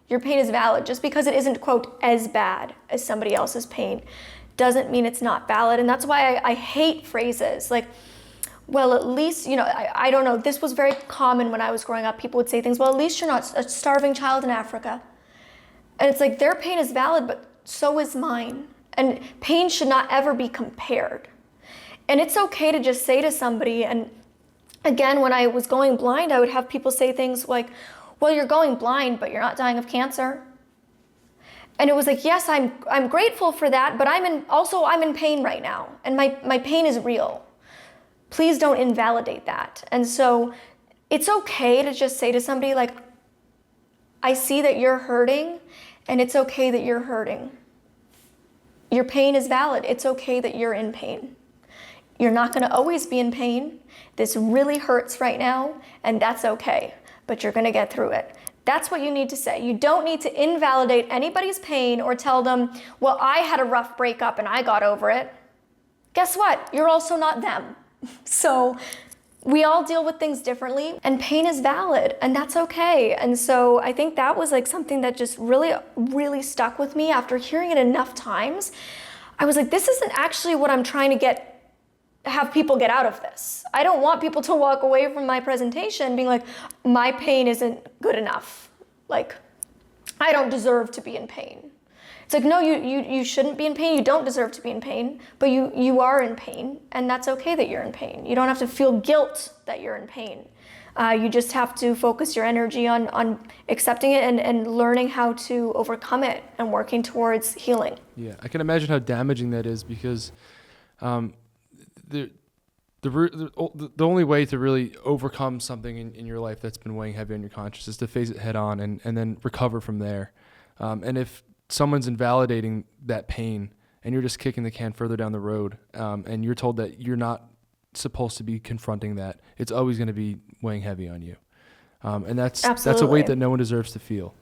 Your pain is valid. Just because it isn't, quote, as bad as somebody else's pain doesn't mean it's not valid. And that's why I hate phrases like, well, at least, I don't know, this was very common when I was growing up. People would say things, well, at least you're not a starving child in Africa. And it's like, their pain is valid, but so is mine. And pain should not ever be compared. And it's okay to just say to somebody, and again, when I was going blind, I would have people say things like, well, you're going blind, but you're not dying of cancer. And it was like, yes, I'm grateful for that, but I'm in pain right now, and my pain is real. Please don't invalidate that. And so it's okay to just say to somebody, like, I see that you're hurting, and it's okay that you're hurting. Your pain is valid. It's okay that you're in pain. You're not going to always be in pain. This really hurts right now, and that's okay, but you're going to get through it. That's what you need to say. You don't need to invalidate anybody's pain or tell them, well, I had a rough breakup and I got over it. Guess what? You're also not them. So we all deal with things differently, and pain is valid, and that's okay. And so I think that was like something that just really, really stuck with me after hearing it enough times. I was like, this isn't actually what I'm trying to have people get out of this. I don't want people to walk away from my presentation being like, my pain isn't good enough. Like, I don't deserve to be in pain. It's like, no, you shouldn't be in pain. You don't deserve to be in pain, but you are in pain, and that's okay that you're in pain. You don't have to feel guilt that you're in pain. You just have to focus your energy on accepting it and learning how to overcome it and working towards healing. Yeah, I can imagine how damaging that is, because the only way to really overcome something in your life that's been weighing heavy on your conscience is to face it head on and then recover from there. And if someone's invalidating that pain and you're just kicking the can further down the road, and you're told that you're not supposed to be confronting that, it's always going to be weighing heavy on you. And that's a weight that no one deserves to feel.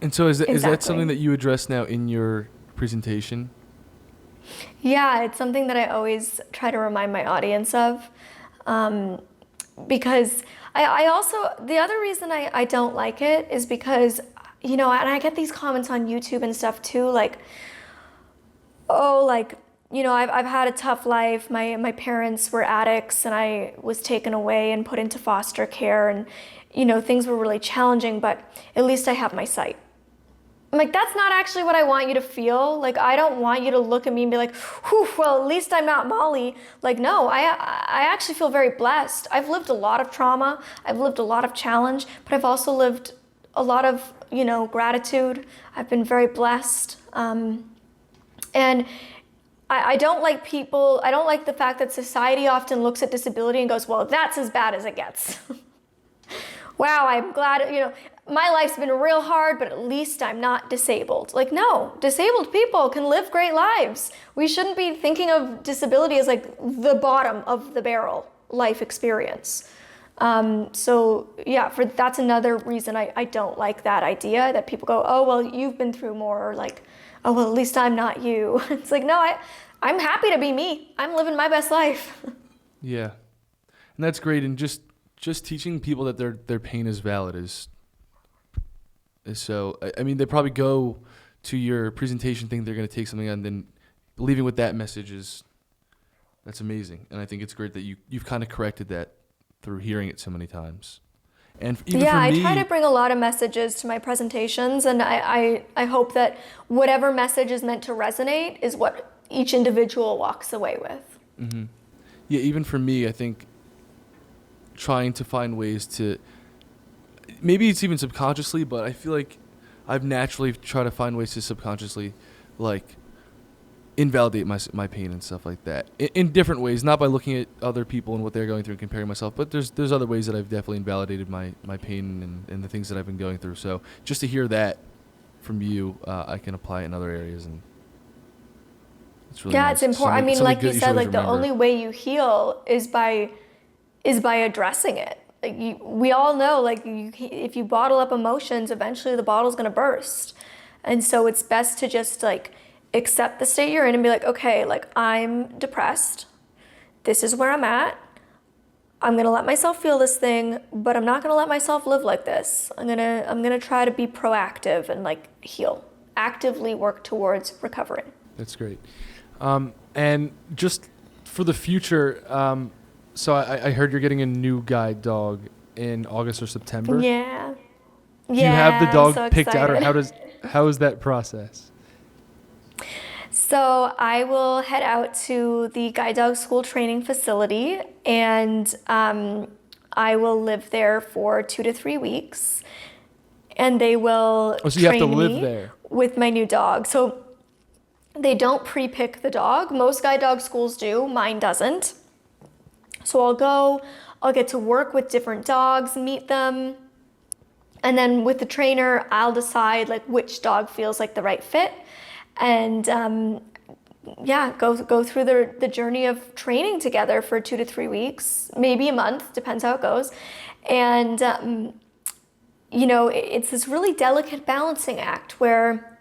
And so is that something that you address now in your presentation? Yeah, it's something that I always try to remind my audience of, because I also, the other reason I don't like it is because, and I get these comments on YouTube and stuff too, like, oh, like, I've had a tough life. My parents were addicts, and I was taken away and put into foster care, and, things were really challenging, but at least I have my sight. I'm like, that's not actually what I want you to feel. Like, I don't want you to look at me and be like, whew, well, at least I'm not Molly. Like, no, I actually feel very blessed. I've lived a lot of trauma. I've lived a lot of challenge, but I've also lived a lot of, gratitude. I've been very blessed. And I don't like the fact that society often looks at disability and goes, well, that's as bad as it gets. Wow, I'm glad, my life's been real hard, but at least I'm not disabled. Like, no, disabled people can live great lives. We shouldn't be thinking of disability as like the bottom of the barrel life experience. That's another reason I don't like that idea that people go, oh, well, you've been through more, or like, oh, well, at least I'm not you. It's like, no, I'm happy to be me. I'm living my best life. Yeah. And that's great. And just teaching people that their pain is valid is so, I mean, they probably go to your presentation thinking they're going to take something and then leaving with that message that's amazing. And I think it's great that you've kind of corrected that through hearing it so many times. And even for me, I try to bring a lot of messages to my presentations, and I hope that whatever message is meant to resonate is what each individual walks away with. Mm-hmm. Yeah, even for me, I think trying to find ways to, maybe it's even subconsciously, but I feel like I've naturally tried to find ways to subconsciously, like, invalidate my pain and stuff like that in different ways, not by looking at other people and what they're going through and comparing myself, but there's other ways that I've definitely invalidated my pain and the things that I've been going through. So just to hear that from you, I can apply it in other areas, and it's really nice. It's important. I mean, like you said, like the only way you heal is by addressing it. Like we all know, like if you bottle up emotions, eventually the bottle's gonna burst, and so it's best to just like accept the state you're in and be like, okay, like I'm depressed. This is where I'm at. I'm gonna let myself feel this thing, but I'm not gonna let myself live like this. I'm gonna try to be proactive and like heal, actively work towards recovering. That's great. And just for the future, so I heard you're getting a new guide dog in August or September. Yeah. Do you have the dog so picked out, or excited. how is that process? So I will head out to the guide dog school training facility, and I will live there for 2 to 3 weeks, and they will so you have to live there with my new dog. So they don't pre-pick the dog. Most guide dog schools do. Mine doesn't. So I'll get to work with different dogs, meet them, and then with the trainer, I'll decide like which dog feels like the right fit. And go through the journey of training together for 2 to 3 weeks, maybe a month, depends how it goes. And it's this really delicate balancing act where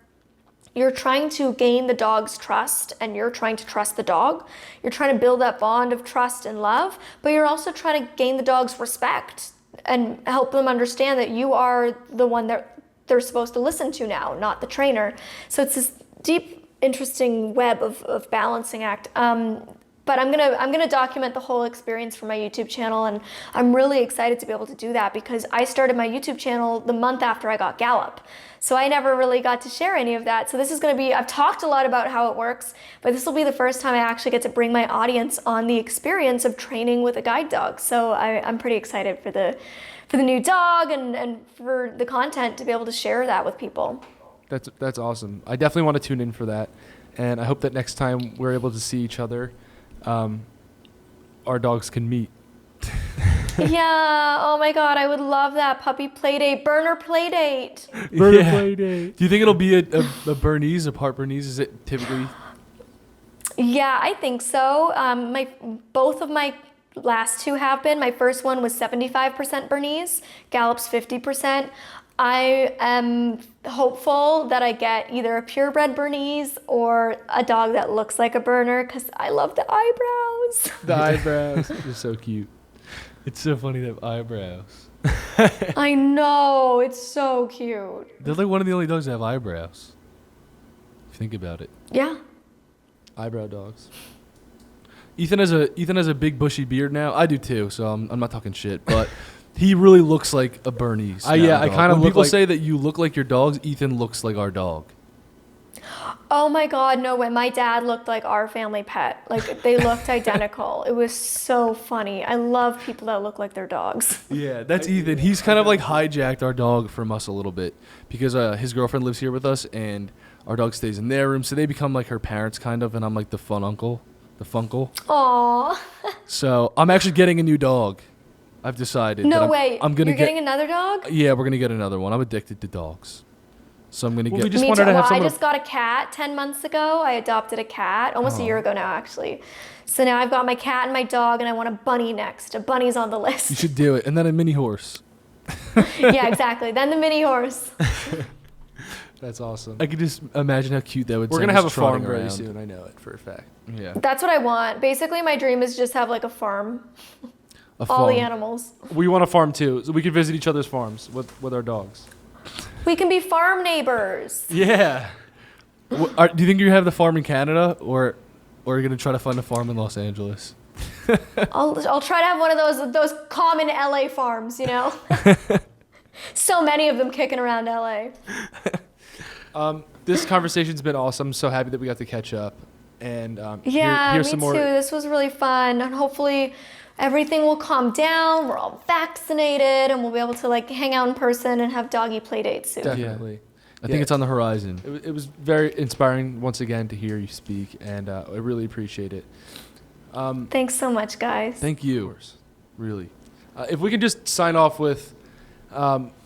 you're trying to gain the dog's trust and you're trying to trust the dog. You're trying to build that bond of trust and love, but you're also trying to gain the dog's respect and help them understand that you are the one that they're supposed to listen to now, not the trainer. So it's this deep, interesting web of balancing act. But I'm gonna document the whole experience for my YouTube channel, and I'm really excited to be able to do that because I started my YouTube channel the month after I got Gallup. So I never really got to share any of that. So this is gonna be, I've talked a lot about how it works, but this will be the first time I actually get to bring my audience on the experience of training with a guide dog. So I'm pretty excited for the new dog and for the content to be able to share that with people. That's awesome. I definitely want to tune in for that, and I hope that next time we're able to see each other, our dogs can meet. Yeah, oh my God, I would love that. Puppy play date, burner play date. Burner play date. Do you think it'll be a Bernese, a part Bernese? Is it typically? Yeah, I think so. Both of my last two have been. My first one was 75% Bernese, Gallup's 50%. I am hopeful that I get either a purebred Bernese or a dog that looks like a burner because I love the eyebrows. The eyebrows. They're so cute. It's so funny to have eyebrows. I know, it's so cute. They're like one of the only dogs that have eyebrows. If you think about it. Yeah. Eyebrow dogs. Ethan has a big bushy beard now. I do too, so I'm not talking shit. But He really looks like a Bernese. Yeah, I kind of When look people like... say that you look like your dogs, Ethan looks like our dog. Oh my God, no way. My dad looked like our family pet. Like, they looked identical. It was so funny. I love people that look like their dogs. Yeah, that's Ethan. He's kind of like hijacked our dog from us a little bit because his girlfriend lives here with us and our dog stays in their room. So they become like her parents kind of, and I'm like the fun uncle, the funkle. Aww. So I'm actually getting a new dog. I've decided. No way. I'm gonna You're getting another dog? Yeah, we're gonna get another one. I'm addicted to dogs. So I'm gonna get. We just Me wanted too. to have Well, I someone... just got a cat 10 months ago. I adopted a cat almost a year ago now, actually. So now I've got my cat and my dog, and I want a bunny next. A bunny's on the You list. should do it, and then a mini horse. Yeah, exactly. Then the mini horse. That's awesome. I could just imagine how cute that would. We're sound gonna have a just farm trotting very around. soon. I know it for a fact. Yeah. That's what I want. Basically, my dream is just have like a farm. A All the farm. animals. We want a farm too, so we could visit each other's farms with our dogs. We can be farm neighbors. Yeah. Do you think you have the farm in Canada, or are you gonna try to find a farm in Los Angeles? I'll try to have one of those common LA farms, you know? So many of them kicking around LA. This conversation's been awesome. I'm so happy that we got to catch up and Yeah, hear me some too. more. This was really fun. And hopefully everything will calm down. We're all vaccinated and we'll be able to like hang out in person and have doggy play dates soon. Definitely. I think it's on the horizon. It was very inspiring once again to hear you speak, and I really appreciate it. Thanks so much, guys. Thank you. Really. If we can just sign off with one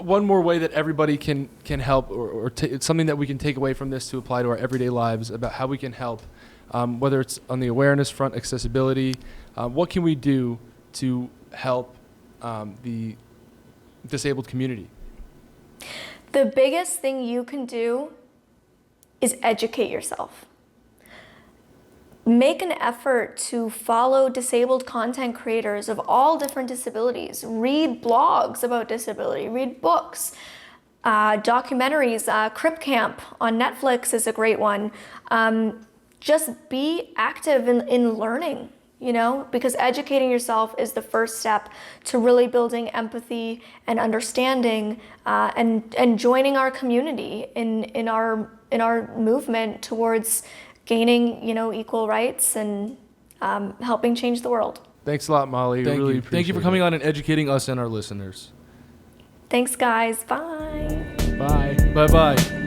more way that everybody can help, or it's something that we can take away from this to apply to our everyday lives about how we can help, whether it's on the awareness front, accessibility. What can we do to help the disabled community? The biggest thing you can do is educate yourself. Make an effort to follow disabled content creators of all different disabilities. Read blogs about disability, read books, documentaries. Crip Camp on Netflix is a great one. Just be active in learning, you know, because educating yourself is the first step to really building empathy and understanding and joining our community in our movement towards gaining, you know, equal rights and helping change the world. Thanks a lot, Molly. Thank Really you. Thank you for coming on and educating us and our listeners. Thanks, guys. Bye. Bye. Bye-bye.